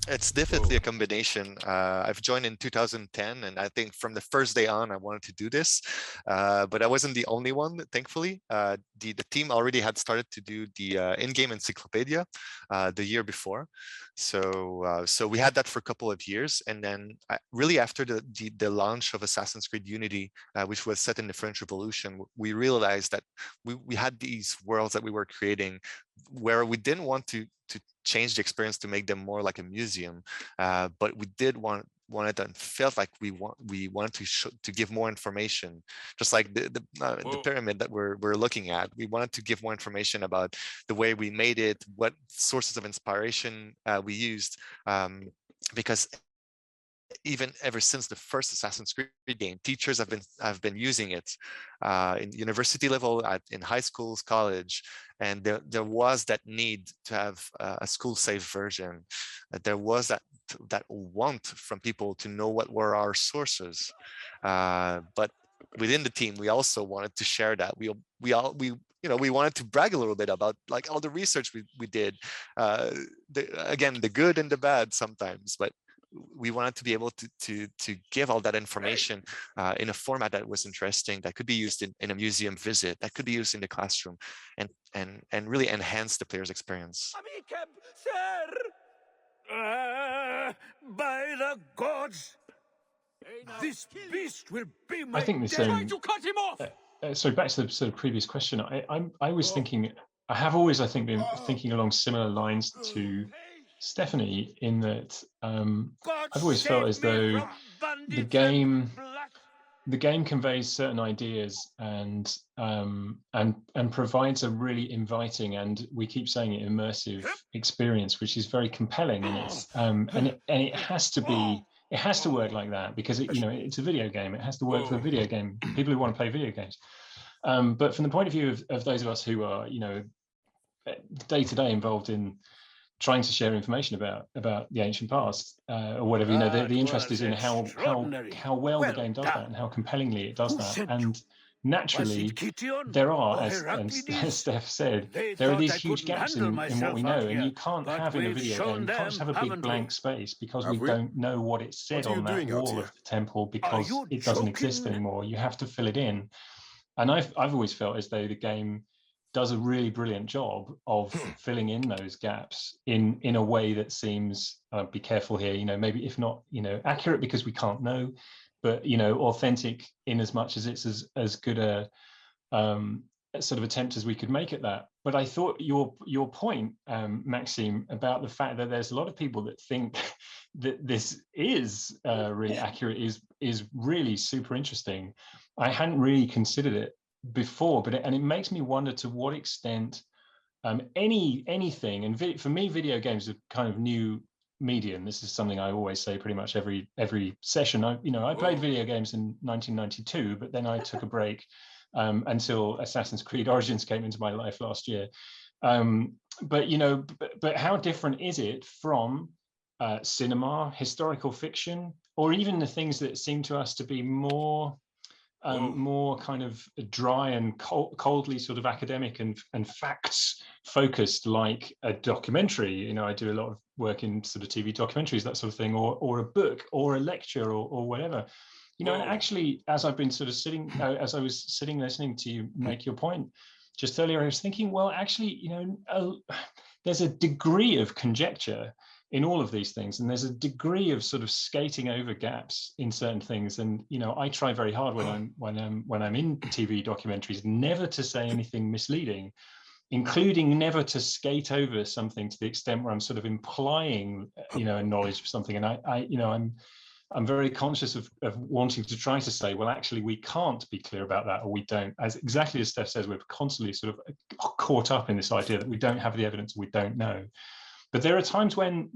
It's definitely a combination. I've joined in 2010, and I think from the first day on, I wanted to do this, but I wasn't the only one, thankfully. The team already had started to do the in-game encyclopedia the year before. So we had that for a couple of years. And then really after the launch of Assassin's Creed Unity, which was set in the French Revolution, we realized that we had these worlds that we were creating where we didn't want to change the experience to make them more like a museum, but we did want it and felt like we wanted to give more information, just like the pyramid that we're looking at. We wanted to give more information about the way we made it, what sources of inspiration we used, because even ever since the first Assassin's Creed game, teachers have been using it in university level, in high schools, college, and there was that need to have a school-safe version. There was that want from people to know what were our sources, but within the team, we also wanted to share that. We wanted to brag a little bit about like all the research we did. Again, the good and the bad sometimes, but we wanted to be able to give all that information in a format that was interesting, that could be used in a museum visit, that could be used in the classroom, and really enhance the player's experience. By the gods, this beast will be my I think the death. same. To cut him off. So back to the sort of previous question, I was thinking, I have always, I think, been thinking along similar lines to Stephanie, in that I've always felt as though the game conveys certain ideas and provides a really inviting, and we keep saying it, immersive experience, which is very compelling, and it's it has to work like that, because it's a video game. It has to work for a video game, people who want to play video games. But from the point of view of those of us who are day to day involved in trying to share information about the ancient past, or whatever, the interest is in how well the game does that and how compellingly it does that. And naturally, there are, as Steph said, there are these huge gaps in what we know, and you can't have in a video game, you can't just have a big blank space because we don't know what it said on that wall of the temple, because it doesn't exist anymore. You have to fill it in. And I've always felt as though the game does a really brilliant job of filling in those gaps in a way that seems, be careful here, maybe if not, accurate, because we can't know, but, authentic in as much as it's as good a sort of attempt as we could make at that. But I thought your point, Maxime, about the fact that there's a lot of people that think that this is really accurate is really super interesting. I hadn't really considered it before, but it makes me wonder to what extent anything, and for me, video games are kind of new medium. This is something I always say pretty much every session. I played video games in 1992, but then I took a break until Assassin's Creed Origins came into my life last year. But how different is it from cinema, historical fiction, or even the things that seem to us to be more kind of dry and coldly sort of academic and facts focused, like a documentary. I do a lot of work in sort of TV documentaries, that sort of thing, or a book or a lecture or whatever. And actually, as I've been sort of sitting, as I was sitting listening to you make your point just earlier, I was thinking, well, actually, there's a degree of conjecture in all of these things, and there's a degree of sort of skating over gaps in certain things. And I try very hard when I'm in TV documentaries never to say anything misleading, including never to skate over something to the extent where I'm sort of implying a knowledge of something. And I'm very conscious of wanting to try to say, well, actually, we can't be clear about that, or we don't. As exactly as Steph says, we're constantly sort of caught up in this idea that we don't have the evidence, we don't know. But there are times when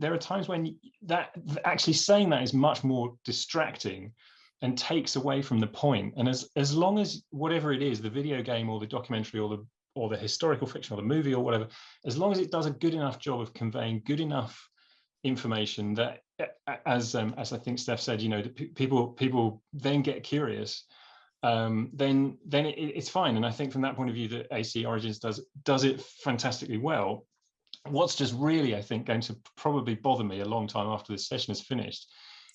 that actually saying that is much more distracting and takes away from the point. And as long as whatever it is, the video game or the documentary or the historical fiction or the movie or whatever, as long as it does a good enough job of conveying good enough information that, as I think Steph said, people then get curious, then it's fine. And I think from that point of view, that AC Origins does it fantastically well. what's just really, I think, going to probably bother me a long time after this session is finished,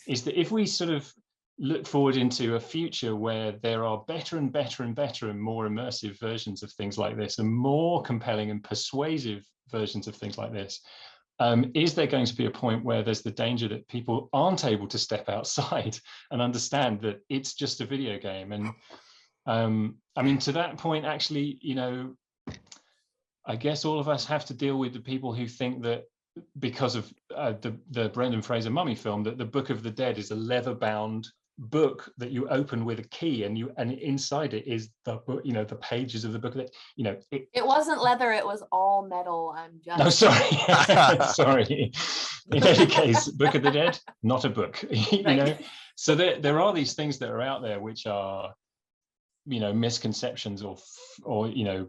is that if we sort of look forward into a future where there are better and better and better and more immersive versions of things like this, and more compelling and persuasive versions of things like this, is there going to be a point where there's the danger that people aren't able to step outside and understand that it's just a video game? And I mean, to that point, actually, you know, I guess all of us have to deal with the people who think that because of the Brendan Fraser Mummy film, that the Book of the Dead is a leather-bound book that you open with a key, and inside it is the book, you know, the pages of the book that, you know, it wasn't leather, it was all metal. I'm just no, sorry. Sorry. In any case, Book of the Dead, not a book. You know, so there are these things that are out there which are, you know, misconceptions or you know,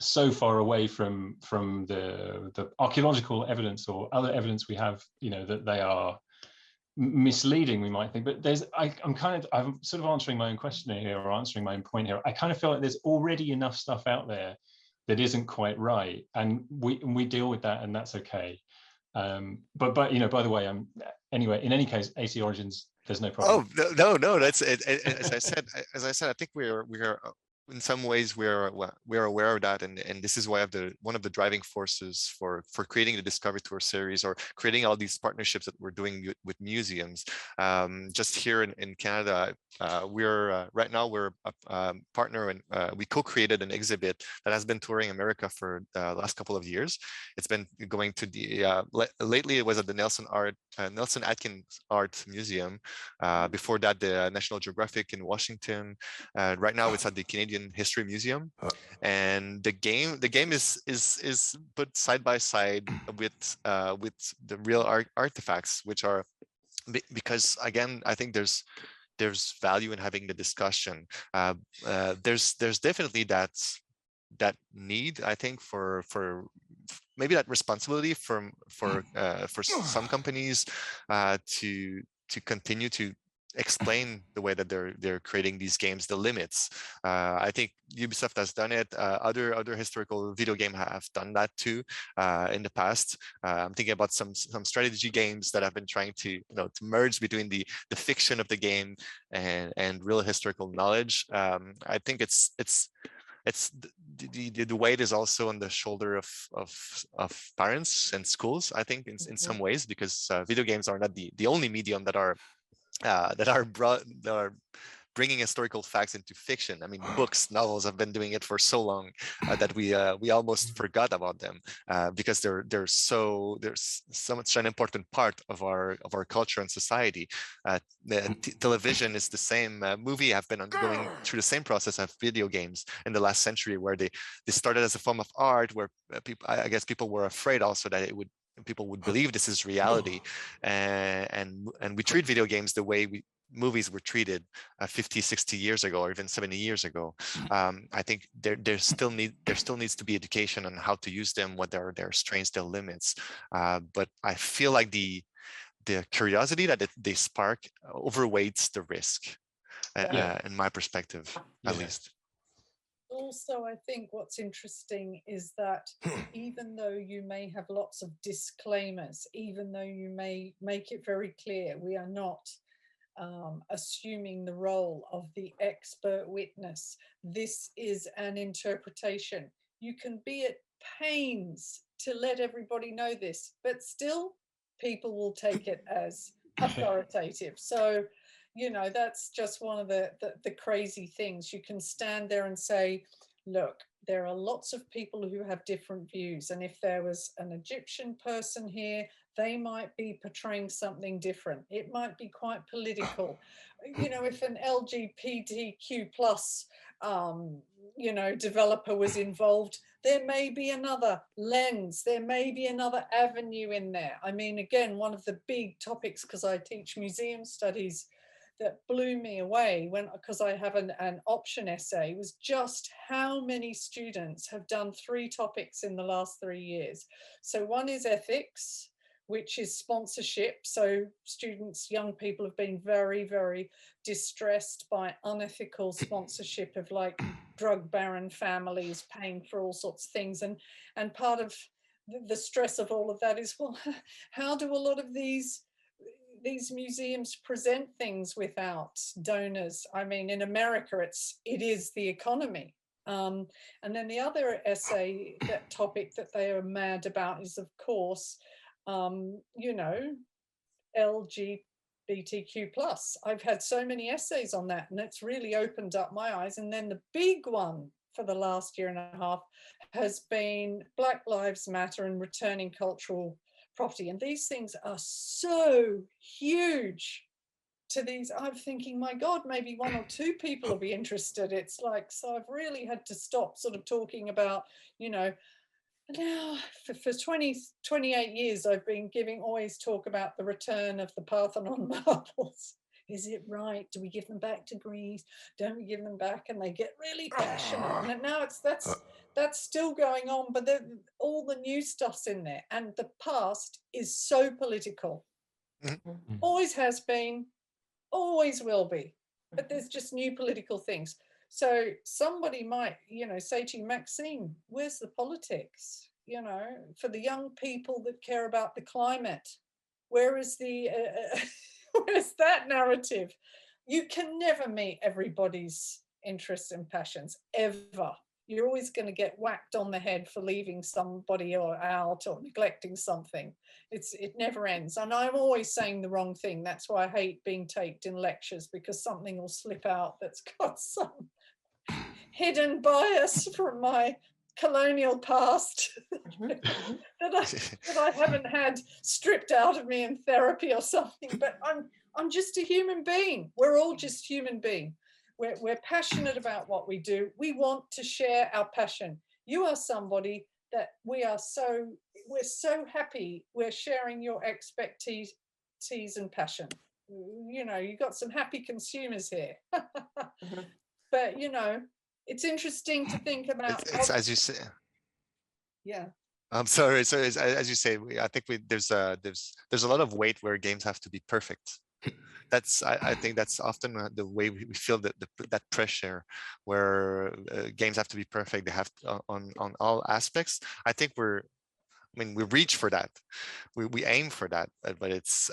so far away from the archaeological evidence or other evidence we have, you know, that they are misleading, we might think. But I'm sort of answering my own question here, or answering my own point here. I kind of feel like there's already enough stuff out there that isn't quite right, and we deal with that, and that's okay. But you know, by the way, anyway, in any case, AC Origins, there's no problem. Oh no, that's it. As I said, I think we are in some ways we're aware of that, and this is why one of the driving forces for creating the Discovery Tour series, or creating all these partnerships that we're doing with museums. Just here in Canada, we're right now we're a partner, and we co-created an exhibit that has been touring America for the last couple of years. It's been going to the lately it was at the Nelson Atkins Art Museum. Before that, the National Geographic in Washington. Right now, it's at the Canadian History Museum, and the game is put side by side with the real artifacts, which are, because again, I think there's value in having the discussion. There's definitely that need, I think, for maybe that responsibility for some companies to continue to explain the way that they're creating these games, the limits. I think Ubisoft has done it. Other historical video game have done that too in the past. I'm thinking about some strategy games that have been trying to to merge between the fiction of the game and real historical knowledge. I think it's the weight is also on the shoulder of parents and schools, I think, in some ways, because video games are not the only medium that are bringing historical facts into fiction. I mean, books, novels have been doing it for so long that we almost forgot about them because they're so much an important part of our culture and society. Television is the same. Movie have been going through the same process of video games in the last century, where they started as a form of art, where I guess people were afraid also that people would believe this is reality, and we treat video games the way movies were treated 50, 60 years ago, or even 70 years ago. I think there still needs to be education on how to use them, what their strengths, their limits. But I feel like the curiosity that they spark overweights the risk, in my perspective, at least. Also, I think what's interesting is that even though you may have lots of disclaimers, even though you may make it very clear, we are not assuming the role of the expert witness. This is an interpretation. You can be at pains to let everybody know this, but still people will take it as authoritative. So, that's just one of the crazy things. You can stand there and say, look, there are lots of people who have different views. And if there was an Egyptian person here, they might be portraying something different. It might be quite political. If an LGBTQ plus, developer was involved, there may be another lens. There may be another avenue in there. I mean, again, one of the big topics, because I teach museum studies, that blew me away because I have an option essay, was just how many students have done 3 topics in the last 3 years. So one is ethics, which is sponsorship. So students, young people have been very, very distressed by unethical sponsorship of like drug baron families paying for all sorts of things. And part of the stress of all of that is, well, how do a lot of these museums present things without donors? I mean, in America, it is the economy. And then the other essay, that topic that they are mad about is, of course, you know, LGBTQ plus. I've had so many essays on that, and it's really opened up my eyes. And then the big one for the last year and a half has been Black Lives Matter and returning cultural property. And these things are so huge to these. I'm thinking, my God, maybe one or two people will be interested. It's like, so I've really had to stop sort of talking about, you know, now for 28 years, I've been always talk about the return of the Parthenon marbles. Is it right? Do we give them back to Greece? Don't we give them back? And they get really passionate. And now that's still going on, but all the new stuff's in there. And the past is so political. Always has been, always will be. But there's just new political things. So somebody might, you know, say to you, Maxime, where's the politics? You know, for the young people that care about the climate, where is the where's that narrative? You can never meet everybody's interests and passions, ever. You're always going to get whacked on the head for leaving somebody out or neglecting something. It never ends. And I'm always saying the wrong thing. That's why I hate being taped in lectures, because something will slip out that's got some hidden bias from my colonial past that I haven't had stripped out of me in therapy or something. But I'm just a human being. We're all just human beings. We're passionate about what we do. We want to share our passion. You are somebody that we're so happy we're sharing your expertise and passion. You know, you got some happy consumers here. But you know, it's interesting to think about. It's as you say. Yeah. I'm sorry. So as you say, I think there's a lot of weight where games have to be perfect. I think that's often the way we feel that pressure, where games have to be perfect. They have to, on all aspects. I think we reach for that. We aim for that, but it's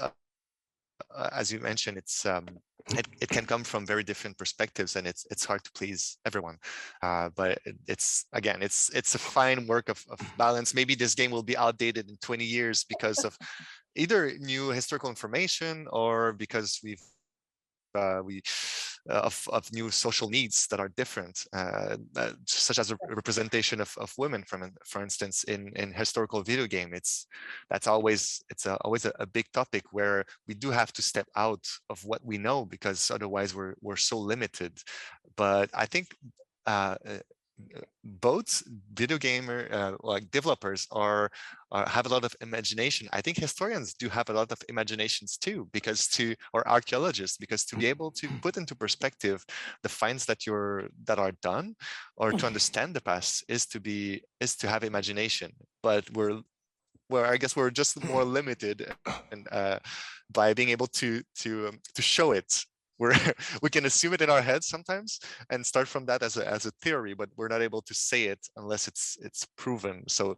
as you mentioned, it can come from very different perspectives, and it's hard to please everyone. But it's a fine work of balance. Maybe this game will be outdated in 20 years because of either new historical information or because of new social needs that are different, such as a representation of women, for instance, in historical video game. It's always a big topic where we do have to step out of what we know, because otherwise we're so limited. But I think both video gamer like developers have a lot of imagination. I think historians do have a lot of imaginations too, or archaeologists, because to be able to put into perspective the finds that are done, or to understand the past, is to have imagination. But I guess we're just more limited, and by being able to show it. We can assume it in our heads sometimes and start from that as a theory, but we're not able to say it unless it's proven. So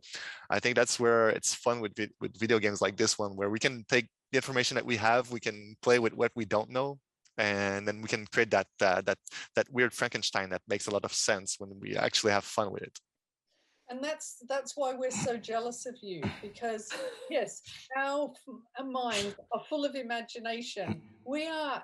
I think that's where it's fun with video games like this one, where we can take the information that we have, we can play with what we don't know, and then we can create that weird Frankenstein that makes a lot of sense when we actually have fun with it. And that's why we're so jealous of you, because yes, our minds are full of imagination. We are,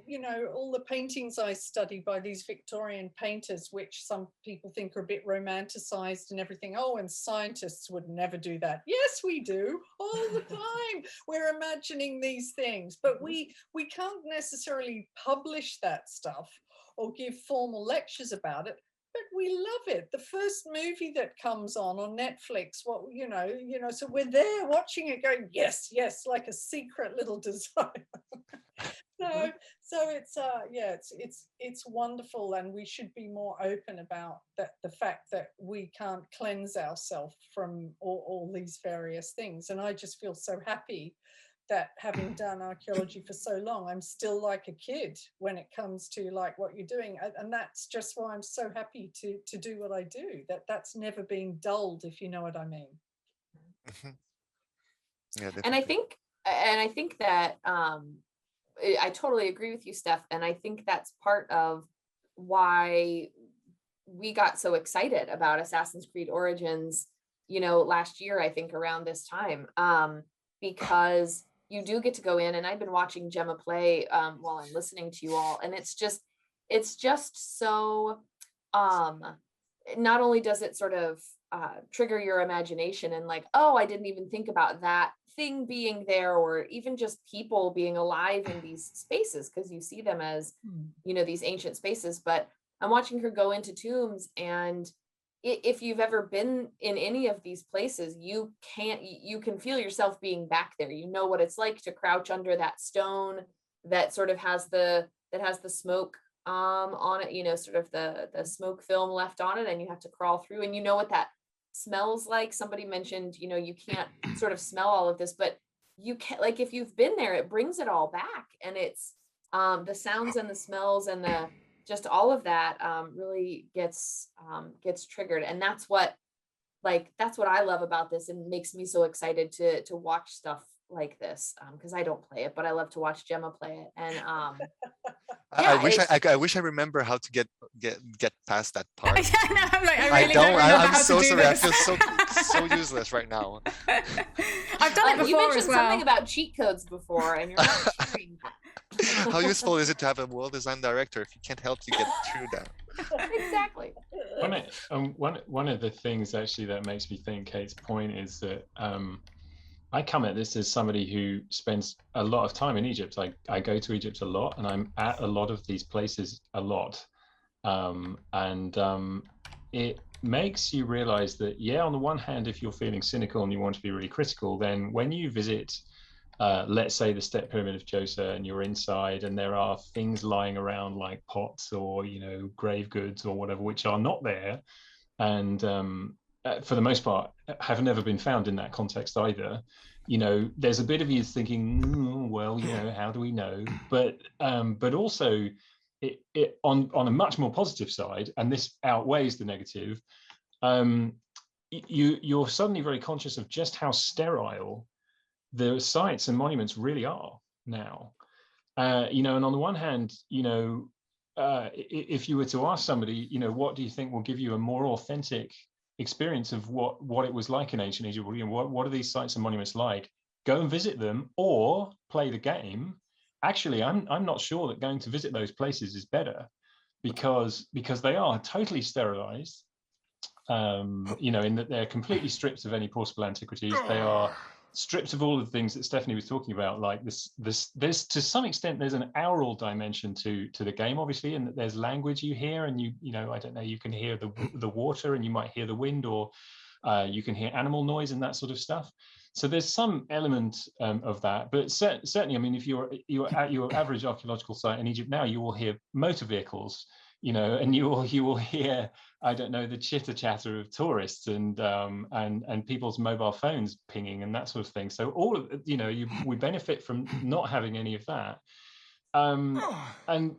you know, all the paintings I study by these Victorian painters, which some people think are a bit romanticized and everything. Oh, and scientists would never do that. Yes, we do all the time. We're imagining these things, but we can't necessarily publish that stuff or give formal lectures about it. But we love it. The first movie that comes on Netflix, so we're there watching it going, yes, like a secret little desire. So it's wonderful, and we should be more open about that, the fact that we can't cleanse ourselves from all these various things. And I just feel so happy that, having done archaeology for so long, I'm still like a kid when it comes to like what you're doing. And that's just why I'm so happy to do what I do, that's never been dulled, if you know what I mean. Mhm. Yeah, And I definitely. think that I totally agree with you, Steph. And I think that's part of why we got so excited about Assassin's Creed Origins, last year, I think around this time, because you do get to go in, and I've been watching Gemma play while I'm listening to you all. And it's just so, not only does it sort of trigger your imagination and like, oh, I didn't even think about that thing being there, or even just people being alive in these spaces, because you see them as, these ancient spaces. But I'm watching her go into tombs, and if you've ever been in any of these places, you can feel yourself being back there. You know what it's like to crouch under that stone that sort of has the smoke on it, sort of the smoke film left on it, and you have to crawl through, and you know what that smells like. Somebody mentioned, you can't sort of smell all of this, but you can, like, if you've been there, it brings it all back. And it's the sounds and the smells and the just all of that really gets triggered. And that's what I love about this, and makes me so excited to watch stuff like this, because I don't play it, but I love to watch Gemma play it. And I wish I remember how to get past that part. Yeah, no, I'm like, I I really don't. remember I'm how so to do sorry. I this. feel so useless right now. I've done it before you mentioned as well. something about cheat codes before, and you're not sharing that. How useful is it to have a well-designed director if he can't help you get through that? Exactly. One of the things actually that makes me think Kate's point is that I come at this as somebody who spends a lot of time in Egypt. I go to Egypt a lot, and I'm at a lot of these places a lot. It makes you realize that, yeah, on the one hand, if you're feeling cynical and you want to be really critical, then when you visit, let's say, the Step Pyramid of Djoser, and you're inside and there are things lying around like pots or, grave goods or whatever, which are not there. And for the most part, have never been found in that context either. There's a bit of you thinking, well, how do we know? But also, it on a much more positive side, and this outweighs the negative, you're suddenly very conscious of just how sterile the sites and monuments really are now. And on the one hand, if you were to ask somebody, what do you think will give you a more authentic experience of what it was like in ancient Egypt? What are these sites and monuments like? Go and visit them or play the game. Actually, I'm not sure that going to visit those places is better, because they are totally sterilized. In that they're completely stripped of any portable antiquities. They are stripped of all of the things that Stephanie was talking about, like there's to some extent there's an aural dimension to the game, obviously, and that there's language you hear, and I don't know, you can hear the water, and you might hear the wind, or you can hear animal noise and that sort of stuff. So there's some element of that, but certainly, I mean, if you're at your average archaeological site in Egypt now, you will hear motor vehicles, and you will hear, I don't know, the chitter chatter of tourists and people's mobile phones pinging and that sort of thing. So all of we benefit from not having any of that. And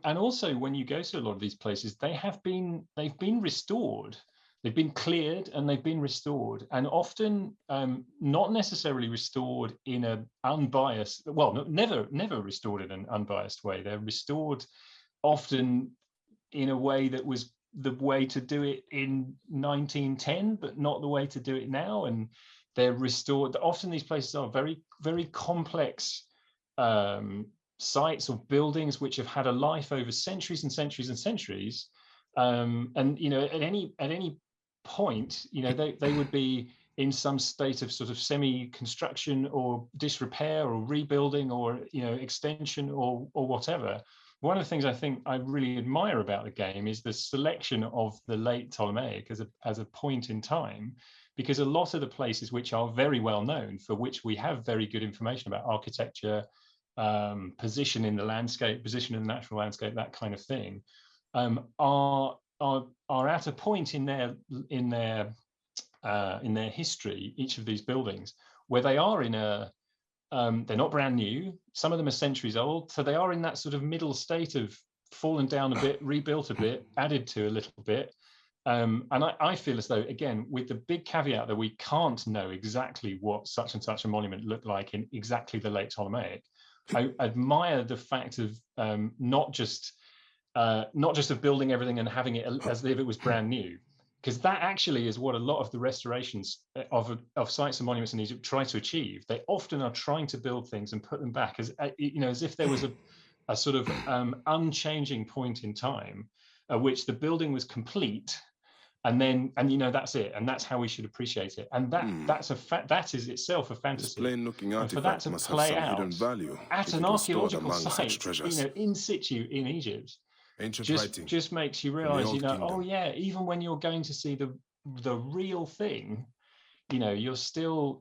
also, when you go to a lot of these places, they've been restored. They've been cleared and they've been restored, and often not necessarily restored in an unbiased, well, never restored in an unbiased way. They're restored often in a way that was the way to do it in 1910, but not the way to do it now. And they're restored. Often these places are very, very complex sites or buildings which have had a life over centuries and centuries and centuries. And at any point, they would be in some state of sort of semi-construction or disrepair or rebuilding or extension or whatever. One of the things I think I really admire about the game is the selection of the late Ptolemaic as a point in time, because a lot of the places which are very well known, for which we have very good information about architecture, position in the landscape, position in the natural landscape, that kind of thing, are at a point in their history, each of these buildings, where they are in a they're not brand new. Some of them are centuries old, so they are in that sort of middle state of fallen down a bit, rebuilt a bit, added to a little bit, And I feel as though, again, with the big caveat that we can't know exactly what such and such a monument looked like in exactly the late Ptolemaic, I admire the fact of not just of building everything and having it as if it was brand new, because that actually is what a lot of the restorations of sites and monuments in Egypt try to achieve. They often are trying to build things and put them back as as if there was a sort of unchanging point in time at which the building was complete, and that's it, and that's how we should appreciate it. And that is itself a fantasy. And for that to play out at an archaeological site, in situ in Egypt, just makes you realize, oh yeah, even when you're going to see the real thing, you're still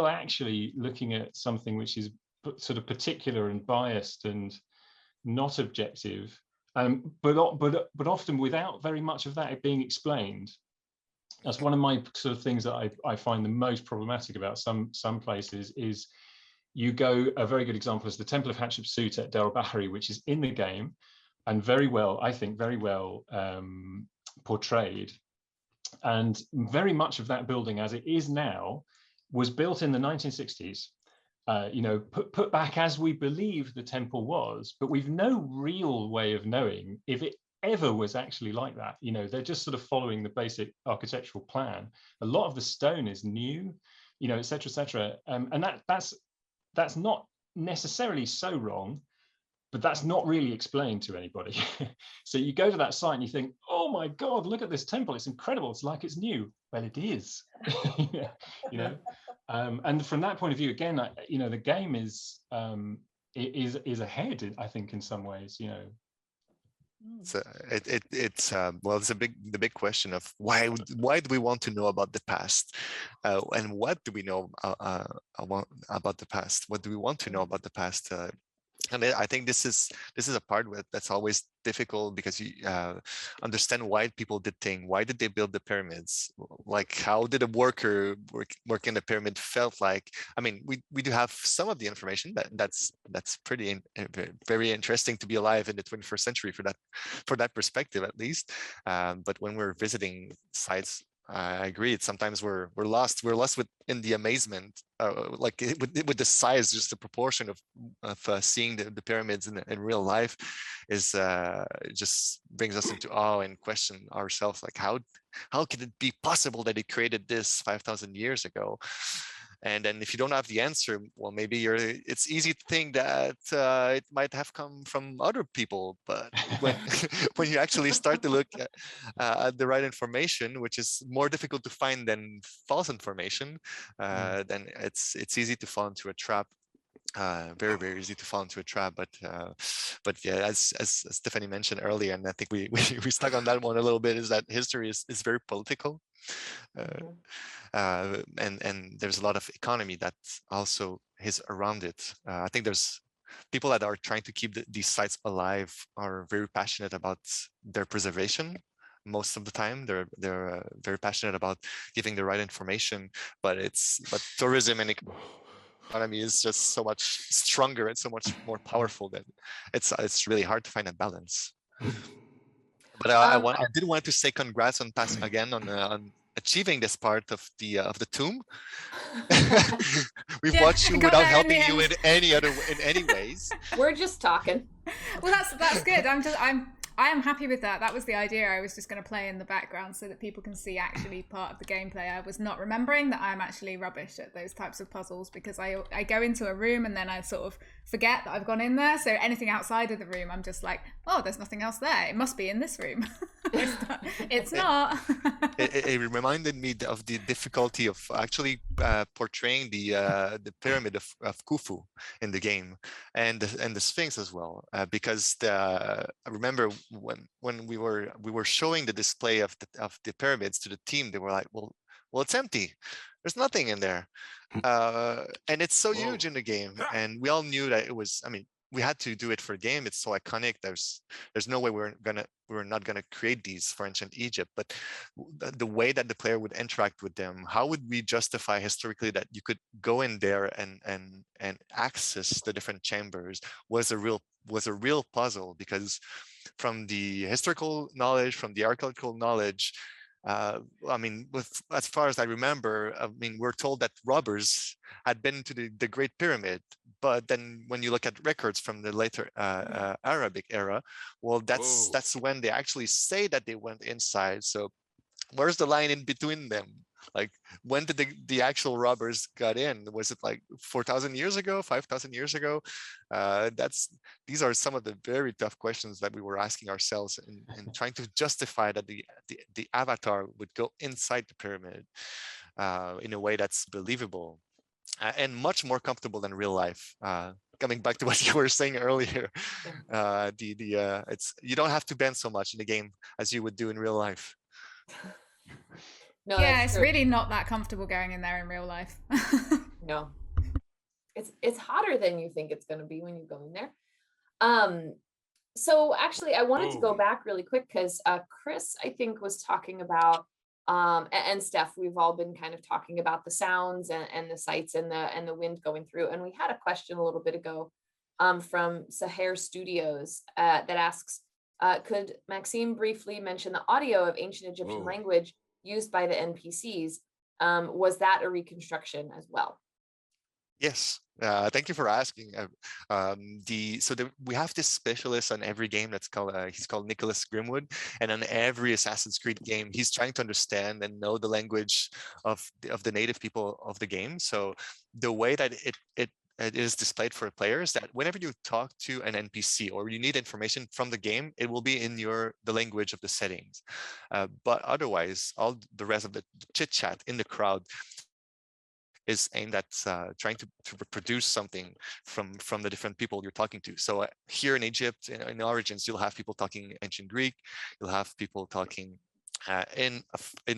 actually looking at something which is sort of particular and biased and not objective, but often without very much of that being explained. That's one of my sort of things that I find the most problematic about some places. Is you go, a very good example is the Temple of Hatshepsut at Deir al-Bahari, which is in the game and very well portrayed. And very much of that building as it is now was built in the 1960s, put back as we believe the temple was, but we've no real way of knowing if it ever was actually like that. They're just sort of following the basic architectural plan. A lot of the stone is new, et cetera, and that's not necessarily so wrong, but that's not really explained to anybody. So you go to that site and you think, oh my God, look at this temple, it's incredible, it's like it's new. Well, it is. And from that point of view, again, the game is ahead, I think, in some ways. So it's the big question of why do we want to know about the past, and what do we know about the past? What do we want to know about the past? And I think this is a part that's always difficult, because you understand why people did things. Why did they build the pyramids? Like, how did a worker work in the pyramid felt like? I mean, we do have some of the information that's pretty very interesting to be alive in the 21st century for that perspective, at least. But when we're visiting sites, I agree. Sometimes we're lost. We're lost in the amazement, with the size, just the proportion of seeing the pyramids in real life is just brings us into awe and question ourselves. Like, how could it be possible that he created this 5,000 years ago? And then if you don't have the answer, well, maybe it's easy to think that it might have come from other people. But when you actually start to look at the right information, which is more difficult to find than false information, then it's easy to fall into a trap. Very, very easy to fall into a trap. But yeah, as Stephanie mentioned earlier, and I think we stuck on that one a little bit, is that history is very political. And there's a lot of economy that also is around it. I think there's people that are trying to keep these sites alive are very passionate about their preservation. Most of the time, they're very passionate about giving the right information. But tourism and economy is just so much stronger and so much more powerful that it's really hard to find that balance. But I did want to say congrats on achieving this part of the tomb. We've watched you without helping you in any ways. We're just talking. Well, that's good. I am happy with that. That was the idea. I was just going to play in the background so that people can see actually part of the gameplay. I was not remembering that I'm actually rubbish at those types of puzzles, because I go into a room and then I sort of forget that I've gone in there. So anything outside of the room, I'm just like, oh, there's nothing else there. It must be in this room. It's not. It reminded me of the difficulty of actually portraying the pyramid of Khufu in the game, and the Sphinx as well, because I remember when we were showing the display of the pyramids to the team, they were like, well, it's empty. There's nothing in there, and it's so huge in the game, and we all knew that it was. I mean, we had to do it for a game. It's so iconic. There's no way we're not gonna create these for ancient Egypt. But the way that the player would interact with them, how would we justify historically that you could go in there and access the different chambers was a real puzzle, because from the historical knowledge, from the archaeological knowledge, I mean, as far as I remember, I mean, we're told that robbers had been to the Great Pyramid, but then when you look at records from the later Arabic era, well, that's when they actually say that they went inside. So where's the line in between them? Like, when did the actual robbers got in? Was it like 4,000 years ago, 5,000 years ago? These are some of the very tough questions that we were asking ourselves in trying to justify that the avatar would go inside the pyramid in a way that's believable and much more comfortable than real life. Coming back to what you were saying earlier, it's you don't have to bend so much in the game as you would do in real life. No, yeah, it's true. really not that comfortable going in there in real life. No, it's hotter than you think it's going to be when you go in there. So actually, I wanted to go back really quick because Chris, I think, was talking about and Steph, we've all been kind of talking about the sounds and the sights and the wind going through. And we had a question a little bit ago from Sahar Studios that asks, could Maxime briefly mention the audio of ancient Egyptian language used by the NPCs? Was that a reconstruction as well? Yes, thank you for asking. We have this specialist on every game that's called he's called Nicholas Grimwood, and on every Assassin's Creed game, he's trying to understand and know the language of the native people of the game. So the way that it is displayed for players, that whenever you talk to an NPC or you need information from the game, it will be in the language of the settings. But otherwise, all the rest of the chit chat in the crowd is aimed at trying to reproduce something from the different people you're talking to. So here in Egypt, in Origins, you'll have people talking ancient Greek, you'll have people talking in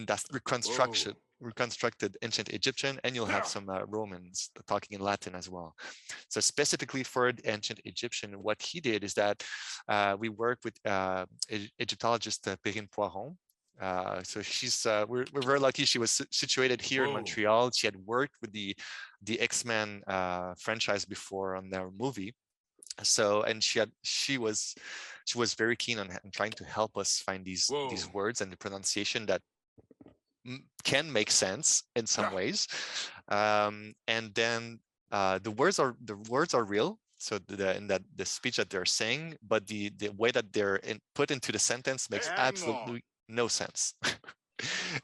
that reconstructed ancient Egyptian, and you'll have some Romans talking in Latin as well. So specifically for the ancient Egyptian, what he did is that we worked with Egyptologist Perrine Poiron. So she's we're very lucky she was situated here in Montreal. She had worked with the X-Men franchise before on their movie. So, and she was very keen on trying to help us find these words and the pronunciation that can make sense in some ways. And then the words are real. So the speech that they're saying, but the way that they're put into the sentence makes absolutely no sense.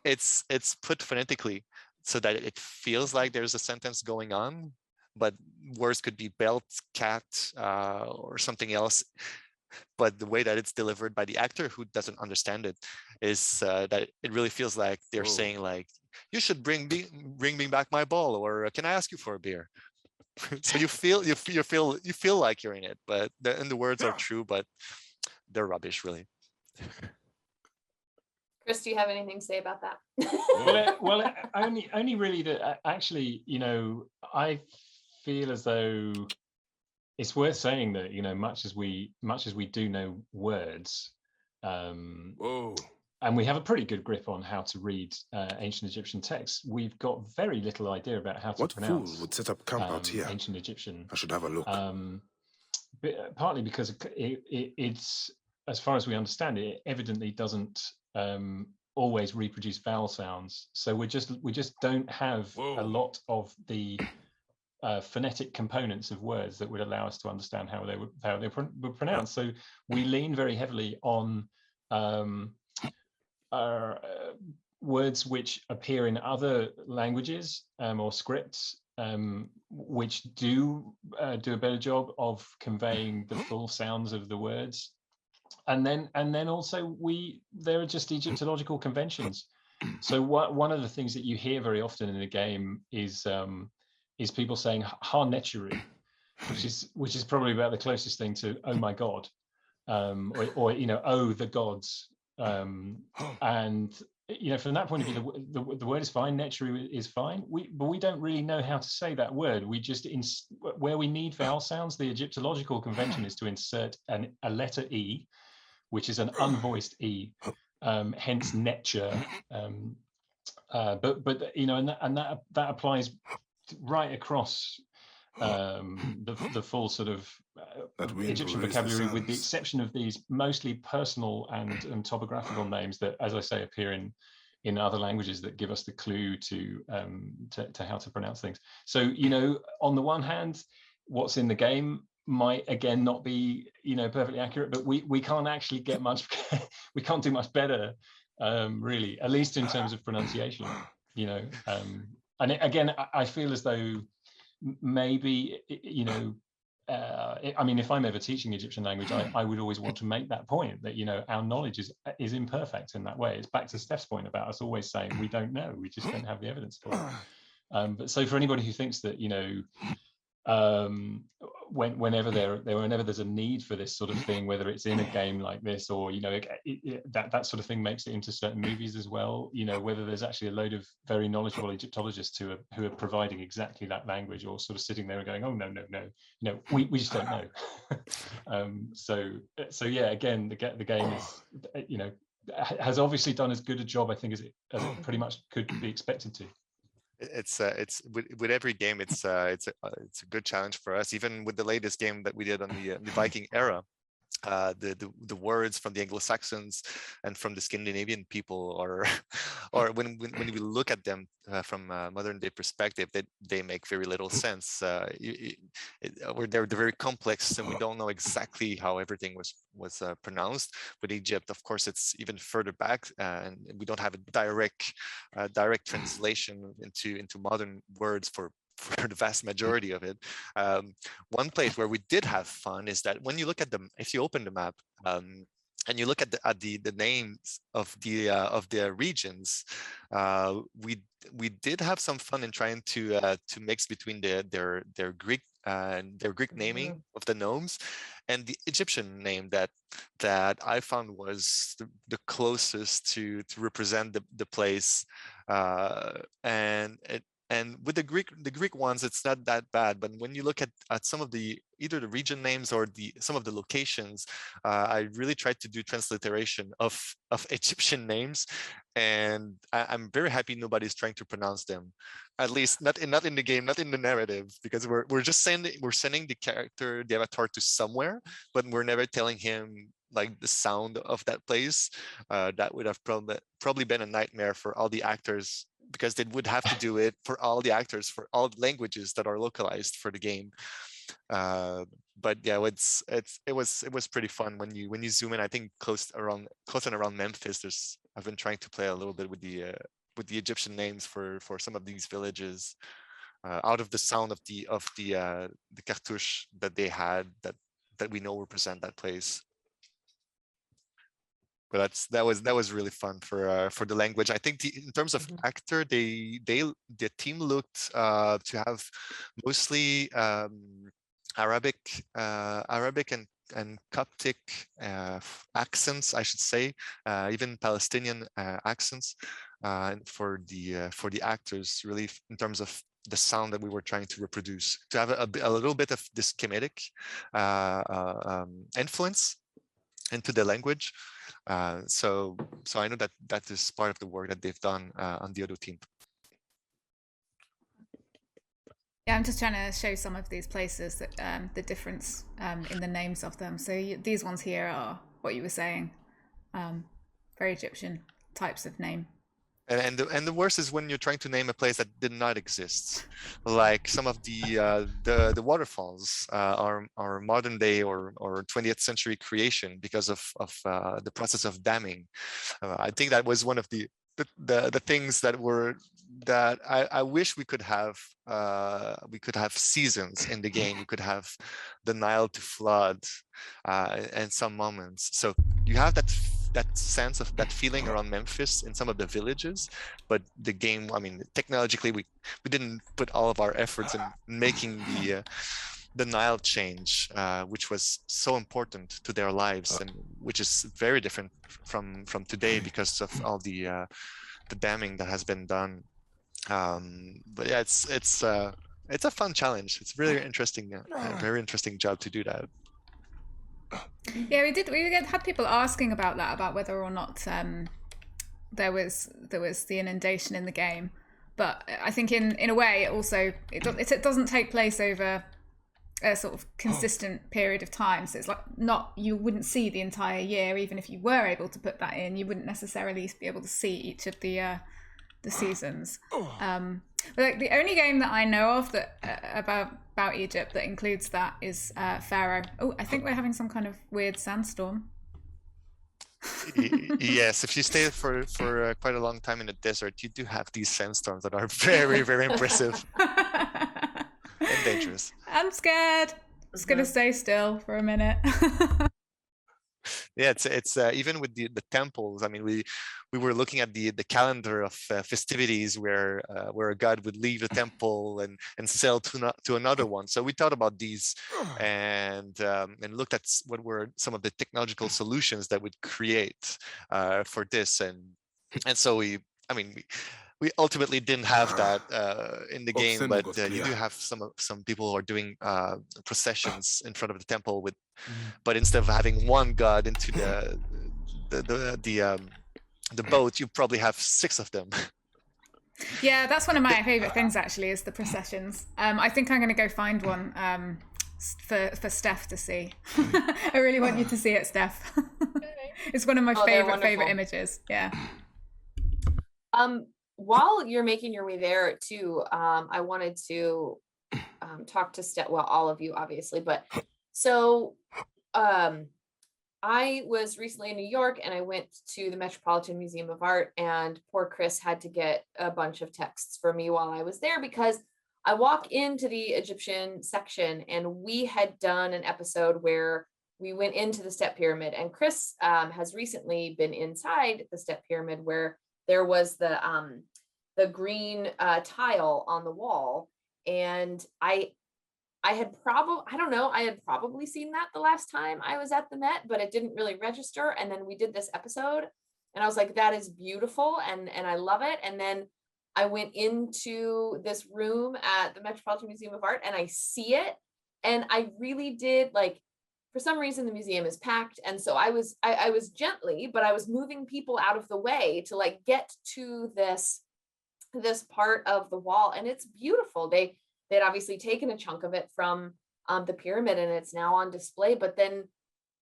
It's put phonetically so that it feels like there's a sentence going on, but words could be belt, cat, or something else. But the way that it's delivered by the actor who doesn't understand it is that it really feels like they're saying, like, you should bring me back my ball, or can I ask you for a beer? So you feel like you're in it, but the words are true, but they're rubbish, really. Chris, do you have anything to say about that? well, only really that actually, I feel as though it's worth saying that, much as we do know words, and we have a pretty good grip on how to read ancient Egyptian texts, we've got very little idea about how to pronounce fool would set up camp out here? ancient Egyptian. I should have a look. Partly because it's, as far as we understand it, evidently doesn't always reproduce vowel sounds. So we just don't have a lot of the phonetic components of words that would allow us to understand how they were pronounced. So we lean very heavily on words which appear in other languages or scripts, which do a better job of conveying the full sounds of the words. And then also there are just Egyptological conventions. So one of the things that you hear very often in the game is people saying "ha necheru," which is probably about the closest thing to "oh my god," or "oh the gods," and from that point of view, the word is fine. Necheru is fine. But we don't really know how to say that word. We just where we need vowel sounds, the Egyptological convention is to insert a letter E, which is an unvoiced E, hence netcher. But that applies right across the full sort of Egyptian vocabulary, with the exception of these mostly personal and topographical names that, as I say, appear in in other languages that give us the clue to how to pronounce things. So, you know, on the one hand, what's in the game might again not be, you know, perfectly accurate, but we can't actually get much we can't do much better, really, at least in terms of pronunciation, you know. And again, I feel as though maybe, you know, I mean, if I'm ever teaching Egyptian language, I would always want to make that point that, you know, our knowledge is imperfect in that way. It's back to Steph's point about us always saying we don't know, we just don't have the evidence for it. But so for anybody who thinks that, you know, whenever there's a need for this sort of thing, whether it's in a game like this or, you know, that sort of thing makes it into certain movies as well, you know, whether there's actually a load of very knowledgeable Egyptologists who are providing exactly that language, or sort of sitting there and going, oh no, you know, we just don't know. So yeah, again, the game is, you know, has obviously done as good a job, I think, as it pretty much could be expected to. It's with every game, it's a good challenge for us. Even with the latest game that we did on the Viking era, the words from the Anglo-Saxons and from the Scandinavian people, or when we look at them from a modern day perspective, they make very little sense. They're very complex, and we don't know exactly how everything was pronounced. With Egypt, of course, it's even further back, and we don't have a direct translation into modern words for the vast majority of it. One place where we did have fun is that when you look at them, if you open the map and you look at the names of the regions, we did have some fun in trying to mix between their Greek naming of the nomes and the Egyptian name that I found was the closest to represent the place, and with the Greek ones, it's not that bad. But when you look at some of either the region names or some of the locations, I really tried to do transliteration of Egyptian names, and I'm very happy nobody's trying to pronounce them. At least not in the game, not in the narrative, because we're just sending the character, the avatar, to somewhere, but we're never telling him like the sound of that place. That would have probably been a nightmare for all the actors, because they would have to do it for all the actors for all the languages that are localized for the game. But yeah, it was pretty fun when you zoom in. I think close and around Memphis, I've been trying to play a little bit with the Egyptian names for some of these villages, out of the sound of the cartouche that they had that we know represent that place. But that was really fun for the language. I think in terms of actor, the team looked to have mostly Arabic and Coptic accents, I should say, even Palestinian accents, for the actors, really, in terms of the sound that we were trying to reproduce, to have a little bit of this Kemetic influence into the language. So I know that is part of the work that they've done on the Odo team. Yeah, I'm just trying to show some of these places that the difference in the names of them. So these ones here are what you were saying, very Egyptian types of name. And the worst is when you're trying to name a place that did not exist, like some of the waterfalls are modern day or 20th century creation because of the process of damming. I think that was one of the things that I wish we could have seasons in the game. We could have the Nile to flood in some moments. So you have that sense of that feeling around Memphis in some of the villages, but the game, I mean, technologically we didn't put all of our efforts in making the Nile change, which was so important to their lives, and which is very different from today because of all the damming that has been done. But yeah, it's a fun challenge. It's really interesting, a very interesting job to do that. Yeah, we had people asking about that, about whether or not there was the inundation in the game. But I think in a way it doesn't take place over a sort of consistent period of time. So it's like you wouldn't see the entire year, even if you were able to put that in. You wouldn't necessarily be able to see each of the seasons. But like the only game that I know of that about Egypt that includes that is Pharaoh. Oh, I think we're having some kind of weird sandstorm. Yes, if you stay for quite a long time in the desert, you do have these sandstorms that are very, very impressive and dangerous. I'm scared. Just gonna stay still for a minute. Yeah, it's even with the temples. I mean, we were looking at the calendar of festivities where a god would leave the temple and sail to another one. So we thought about these and looked at what were some of the technological solutions that would create for this, and so we ultimately didn't have that in the game, but you do have some people who are doing processions in front of the temple with, but instead of having one god into the boat, you probably have 6 of them. Yeah, that's one of my favorite things actually, is the processions. I think I'm going to go find one for Steph to see. I really want you to see it, Steph. It's one of my favorite images. Yeah. While you're making your way there too, I wanted to talk to Steph, well, all of you obviously, but so I was recently in New York and I went to the Metropolitan Museum of Art, and poor Chris had to get a bunch of texts from me while I was there because I walk into the Egyptian section and we had done an episode where we went into the step pyramid, and Chris has recently been inside the step pyramid where there was the green tile on the wall, and I had probably seen that the last time I was at the Met, but it didn't really register. And then we did this episode and I was like, that is beautiful. And I love it. And then I went into this room at the Metropolitan Museum of Art and I see it. And I really did, like, for some reason the museum is packed. And so I was gently, but I was moving people out of the way to like get to this part of the wall. And it's beautiful. They'd obviously taken a chunk of it from the pyramid and it's now on display, but then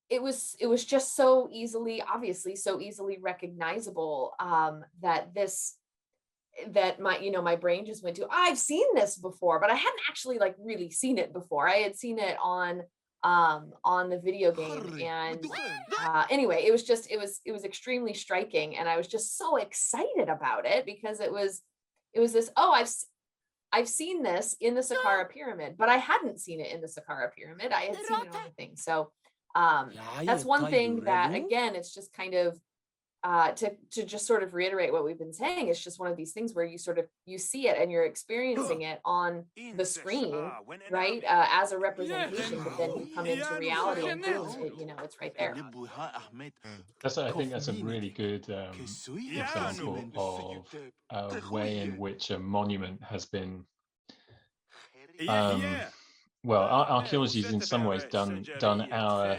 it was just so easily recognizable that my brain just went to, I've seen this before, but I hadn't actually like really seen it before. I had seen it on the video game, and anyway, it was extremely striking, and I was just so excited about it because it was this, I've seen this in the Saqqara pyramid, but I hadn't seen it in the Saqqara pyramid. I had seen it on the thing. So that's one thing that, again, it's just kind of to just sort of reiterate what we've been saying. It's just one of these things where you see it and you're experiencing it on the screen, right, as a representation, but then you come into reality and boom, it's right there. I think that's a really good example of a way in which a monument has been archaeology has in some ways done our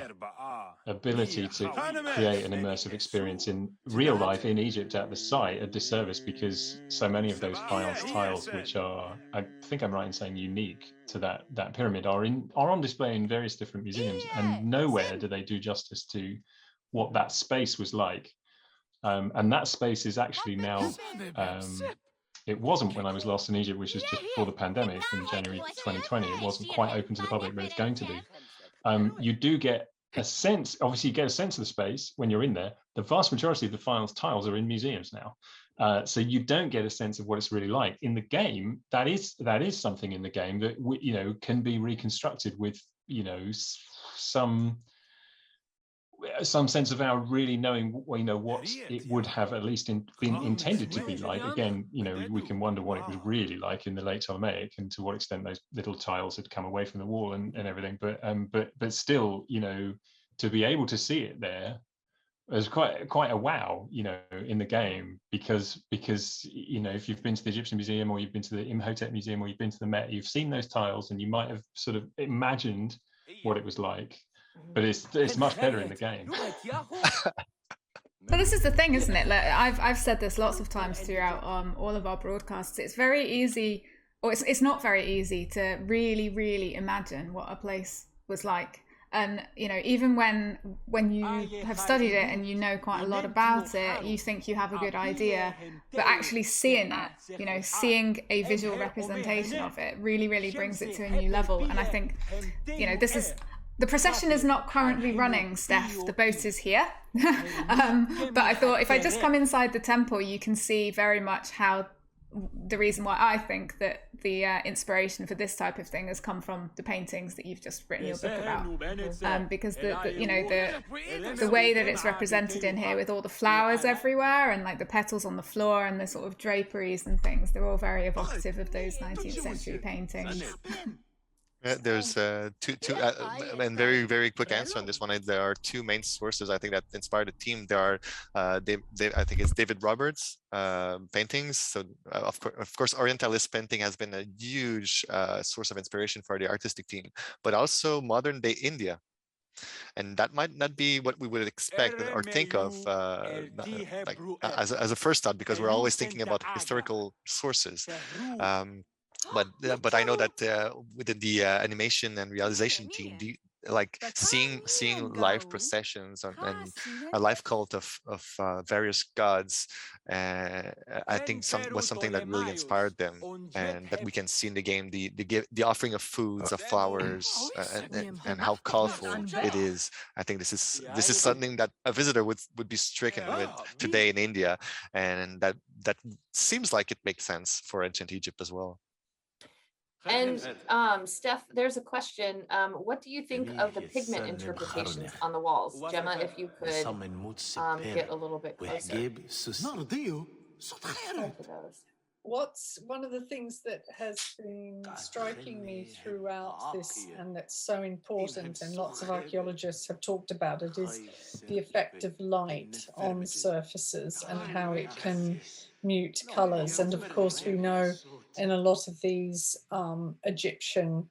ability to create an immersive experience in real life in Egypt at the site a disservice, because so many of those tiles which are, I think I'm right in saying, unique to that pyramid are on display in various different museums, and nowhere do they do justice to what that space was like. And that space is actually now it wasn't when I was last in Egypt, which was just before the pandemic in January 2020. It wasn't quite open to the public, but it's going to be. You do get a sense, obviously you get a sense of the space when you're in there. The vast majority of the tiles are in museums now. So you don't get a sense of what it's really like. In the game, that is something in the game that can be reconstructed with some sense of our really knowing what it would have at least been intended to be like. Again, we can wonder what it was really like in the late Ptolemaic and to what extent those little tiles had come away from the wall and everything. But still, to be able to see it there was quite a wow, in the game, because if you've been to the Egyptian Museum or you've been to the Imhotep Museum or you've been to the Met, you've seen those tiles and you might have sort of imagined what it was like. But it's much better in the game. Well, this is the thing, isn't it? Like, I've said this lots of times throughout all of our broadcasts. It's very easy or it's not very easy to really imagine what a place was like. And even when you have studied it and you know quite a lot about it, you think you have a good idea, but actually seeing it, seeing a visual representation of it really brings it to a new level. And I think, the procession is not currently running, Steph. The boat is here. But I thought if I just come inside the temple, you can see very much how the reason why I think that the inspiration for this type of thing has come from the paintings that you've just written your book about, because the way that it's represented in here with all the flowers everywhere and like the petals on the floor and the sort of draperies and things, they're all very evocative of those 19th century paintings. There's two and very quick answer on this one. There are two main sources I think that inspired the team. There are I think it's David Roberts paintings. So of course Orientalist painting has been a huge source of inspiration for the artistic team, but also modern day India. And that might not be what we would expect or think of like, as a first thought, because we're always thinking about historical sources. But I know that within the animation and realization team, like seeing live processions and a live cult of various gods, I think was something that really inspired them, and that we can see in the game the offering of foods, of flowers, and how colorful it is. I think this is something that a visitor would be stricken with today in India, and that seems like it makes sense for ancient Egypt as well. And Steph, there's a question. What do you think of the pigment interpretations on the walls? Gemma, if you could get a little bit closer. What's one of the things that has been striking me throughout this, and that's so important, and lots of archaeologists have talked about it, is the effect of light on surfaces and how it can mute colours. And of course we know in a lot of these Egyptian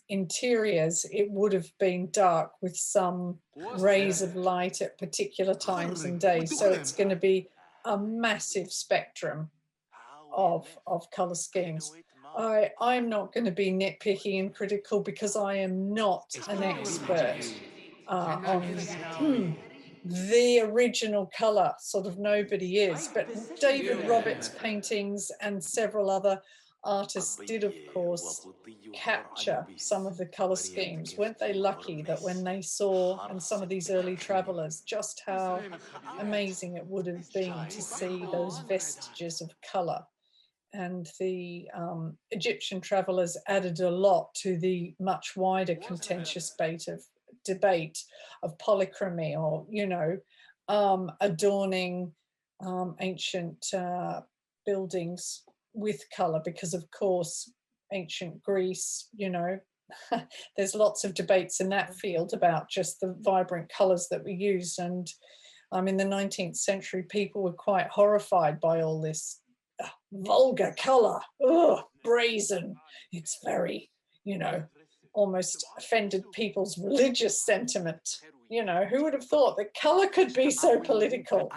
interiors, it would have been dark with some rays of light at particular times and days. So it's going to be a massive spectrum of colour schemes. I'm not going to be nitpicky and critical because I am not an expert on the original colour, sort of nobody is, but David Roberts' paintings and several other artists did, of course, capture some of the colour schemes. Weren't they lucky that when they saw, and some of these early travellers, just how amazing it would have been to see those vestiges of colour. And the Egyptian travellers added a lot to the much wider contentious debate of polychromy, or adorning ancient buildings with colour, because of course ancient Greece, there's lots of debates in that field about just the vibrant colours that we used. And in the 19th century, people were quite horrified by all this vulgar colour, brazen. It's very, almost offended people's religious sentiment. Who would have thought that colour could be so political?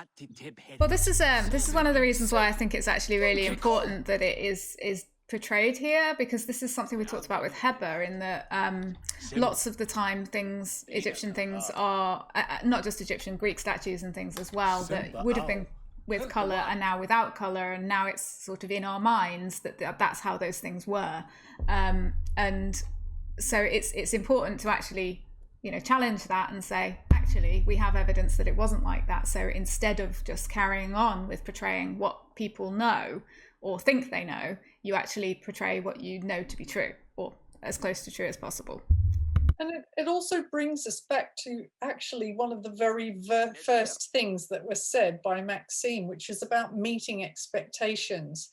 Well, this is one of the reasons why I think it's actually really important that it is portrayed here, because this is something we talked about with Heba, in that lots of the time Egyptian things are, not just Egyptian, Greek statues and things as well, that would have been with colour and now without colour, and now it's sort of in our minds that that's how those things were. And so it's important to actually challenge that and say, actually, we have evidence that it wasn't like that. So instead of just carrying on with portraying what people know or think they know, you actually portray what you know to be true, or as close to true as possible. And it also brings us back to actually one of the very first things that was said by Maxime, which is about meeting expectations.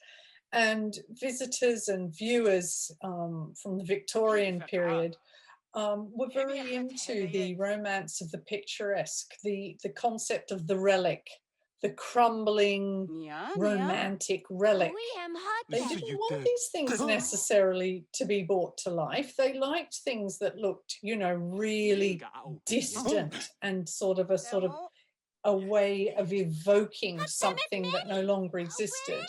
And visitors and viewers from the Victorian period were very into the romance of the picturesque, the concept of the relic, the crumbling romantic relic. They didn't want these things necessarily to be brought to life. They liked things that looked, really distant and sort of a way of evoking something that no longer existed.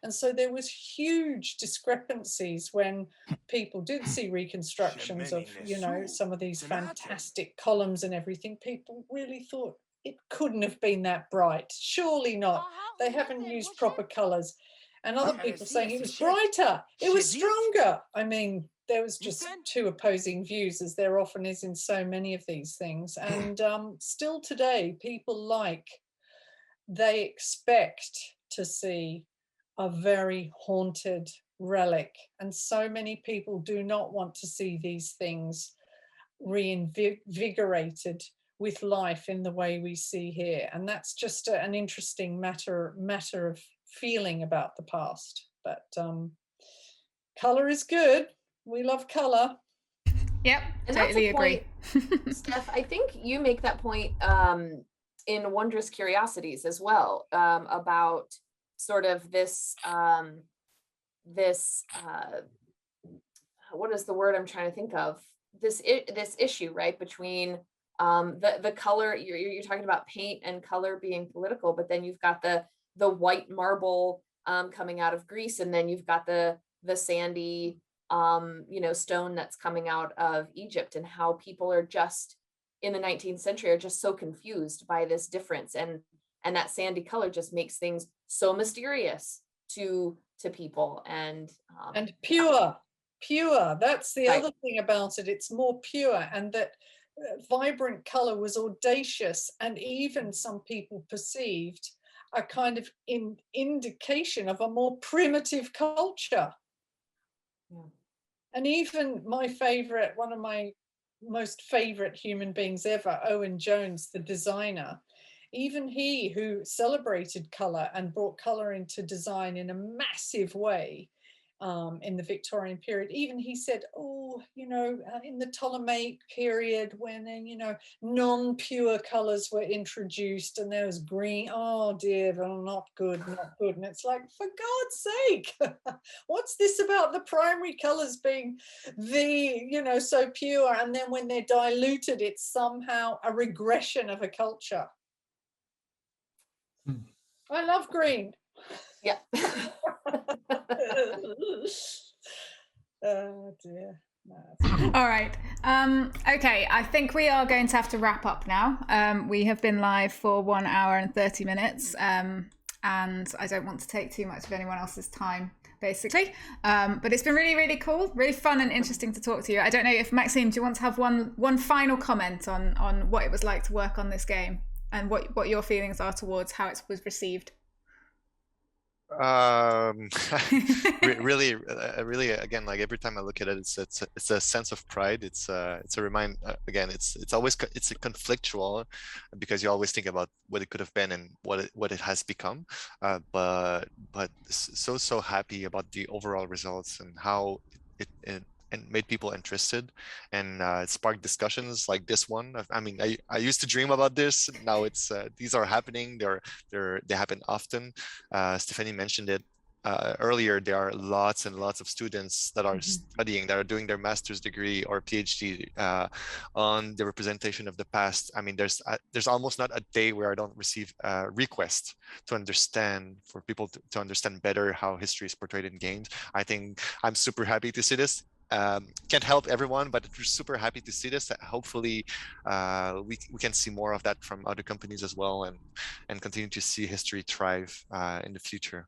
And so there was huge discrepancies when people did see reconstructions of, you know, some of these fantastic columns and everything. People really thought it couldn't have been that bright. Surely not. They haven't used proper colors. And other people saying it was brighter, it was stronger. I mean, there was just two opposing views, as there often is in so many of these things. And still today, people they expect to see a very haunted relic. And so many people do not want to see these things reinvigorated with life in the way we see here. And that's just an interesting matter of feeling about the past. But color is good. We love color. Yep, And totally agree. Steph, I think you make that point in Wondrous Curiosities as well, about sort of this what is the word I'm trying to think of? This issue, right, between the color. You're talking about paint and color being political, but then you've got the white marble coming out of Greece, and then you've got the sandy stone that's coming out of Egypt, and how people are just in the 19th century are just so confused by this difference, and that sandy color just makes things so mysterious to people, and pure. That's the other thing about it. It's more pure, and that vibrant color was audacious, and even some people perceived a kind of indication of a more primitive culture. Yeah. And even one of my most favorite human beings ever, Owen Jones, the designer, even he, who celebrated color and brought color into design in a massive way in the Victorian period, even he said, in the Ptolemaic period, when non-pure colors were introduced and there was green, oh dear, well, not good. And it's like, for God's sake, what's this about the primary colors being so pure, and then when they're diluted, it's somehow a regression of a culture. I love green. Yeah. Oh dear. All right. Okay, I think we are going to have to wrap up now. We have been live for 1 hour and 30 minutes, and I don't want to take too much of anyone else's time, basically. But it's been really, really cool, really fun and interesting to talk to you. I don't know if, Maxime, do you want to have one final comment on what it was like to work on this game, and what your feelings are towards how it was received? Really, again, like every time I look at it, it's a sense of pride. It's a remind again. It's a conflictual, because you always think about what it could have been and what it has become. But so happy about the overall results and how it and made people interested, and it sparked discussions like this one. I mean, I used to dream about this. Now it's these are happening. They happen often. Stephanie mentioned it earlier. There are lots and lots of students that are studying, that are doing their master's degree or PhD on the representation of the past. I mean, there's almost not a day where I don't receive requests to understand, for people to understand better how history is portrayed in games. I think I'm super happy to see this. Can't help everyone, but we're super happy to see this. Hopefully we can see more of that from other companies as well, and continue to see history thrive in the future.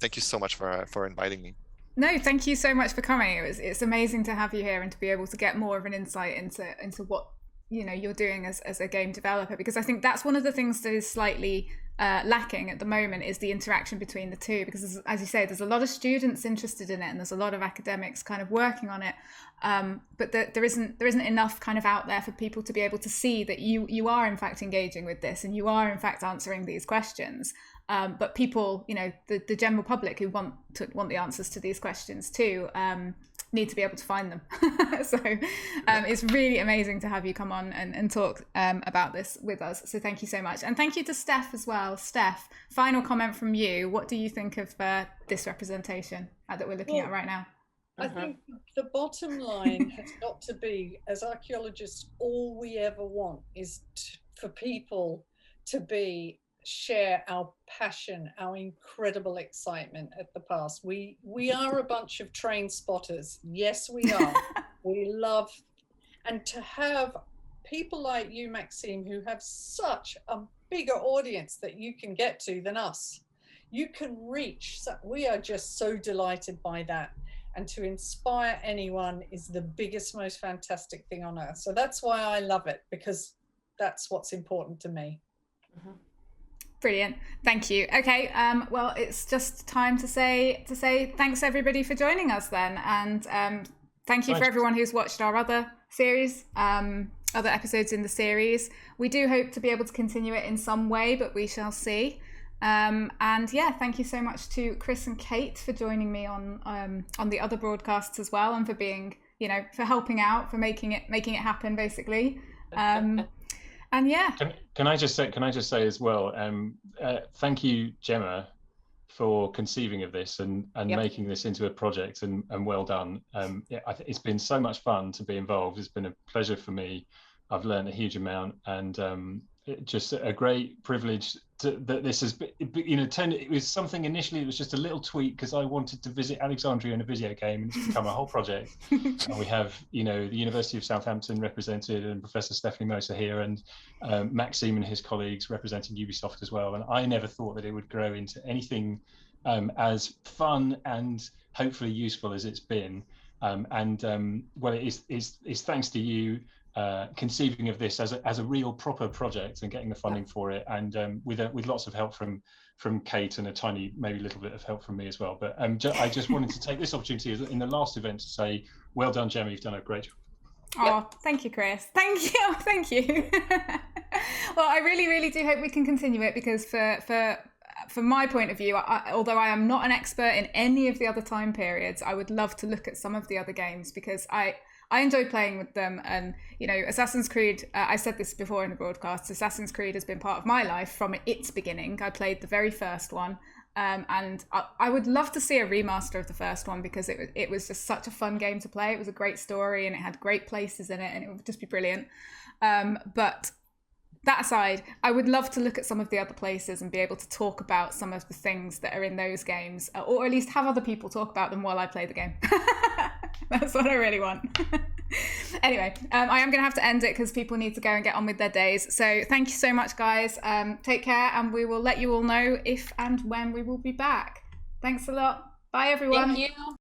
Thank you so much for inviting me. No, thank you so much for coming. It's amazing to have you here and to be able to get more of an insight into what you're doing as a game developer, because I think that's one of the things that is slightly lacking at the moment, is the interaction between the two, because as you say, there's a lot of students interested in it and there's a lot of academics kind of working on it, but there isn't enough kind of out there for people to be able to see that you are in fact engaging with this and you are in fact answering these questions. But people, the general public who want the answers to these questions too, need to be able to find them. So it's really amazing to have you come on and talk about this with us. So thank you so much. And thank you to Steph as well. Steph, final comment from you. What do you think of this representation that we're looking at right now? I think the bottom line has got to be, as archaeologists, all we ever want is for people to share our passion, our incredible excitement at the past. We are a bunch of train spotters. Yes, we are. We love, and to have people like you, Maxime, who have such a bigger audience that you can get to than us. You can reach. So we are just so delighted by that. And to inspire anyone is the biggest, most fantastic thing on earth. So that's why I love it, because that's what's important to me. Mm-hmm. Brilliant. Thank you. Okay. Well, it's just time to say thanks everybody for joining us then. And thank you for everyone who's watched our other series, other episodes in the series. We do hope to be able to continue it in some way, but we shall see. And yeah, thank you so much to Chris and Kate for joining me on the other broadcasts as well, and for being, for helping out, for making it happen, basically. And yeah. Can I just say as well, thank you, Gemma, for conceiving of this and making this into a project, and well done. It's been so much fun to be involved. It's been a pleasure for me. I've learned a huge amount, and just a great privilege that this has been, it was something initially, it was just a little tweak because I wanted to visit Alexandria in a video game, and it's become a whole project. And we have, the University of Southampton represented, and Professor Stephanie Moser here, and Maxime and his colleagues representing Ubisoft as well. And I never thought that it would grow into anything as fun and hopefully useful as it's been. Well, it is thanks to you conceiving of this as a real proper project and getting the funding for it, and with lots of help from Kate, and a tiny, maybe little bit of help from me as well. But I just wanted to take this opportunity in the last event to say, well done, Gemma, you've done a great job. Oh, thank you, Chris. Thank you. Oh, thank you. Well, I really, really do hope we can continue it, because from my point of view, although I am not an expert in any of the other time periods, I would love to look at some of the other games, because I enjoy playing with them. And, Assassin's Creed, I said this before in the broadcast, Assassin's Creed has been part of my life from its beginning. I played the very first one. And I would love to see a remaster of the first one, because it was just such a fun game to play. It was a great story, and it had great places in it, and it would just be brilliant. But that aside, I would love to look at some of the other places and be able to talk about some of the things that are in those games, or at least have other people talk about them while I play the game. That's what I really want. Anyway, I am going to have to end it because people need to go and get on with their days. So thank you so much, guys. Take care, and we will let you all know if and when we will be back. Thanks a lot. Bye, everyone. Thank you.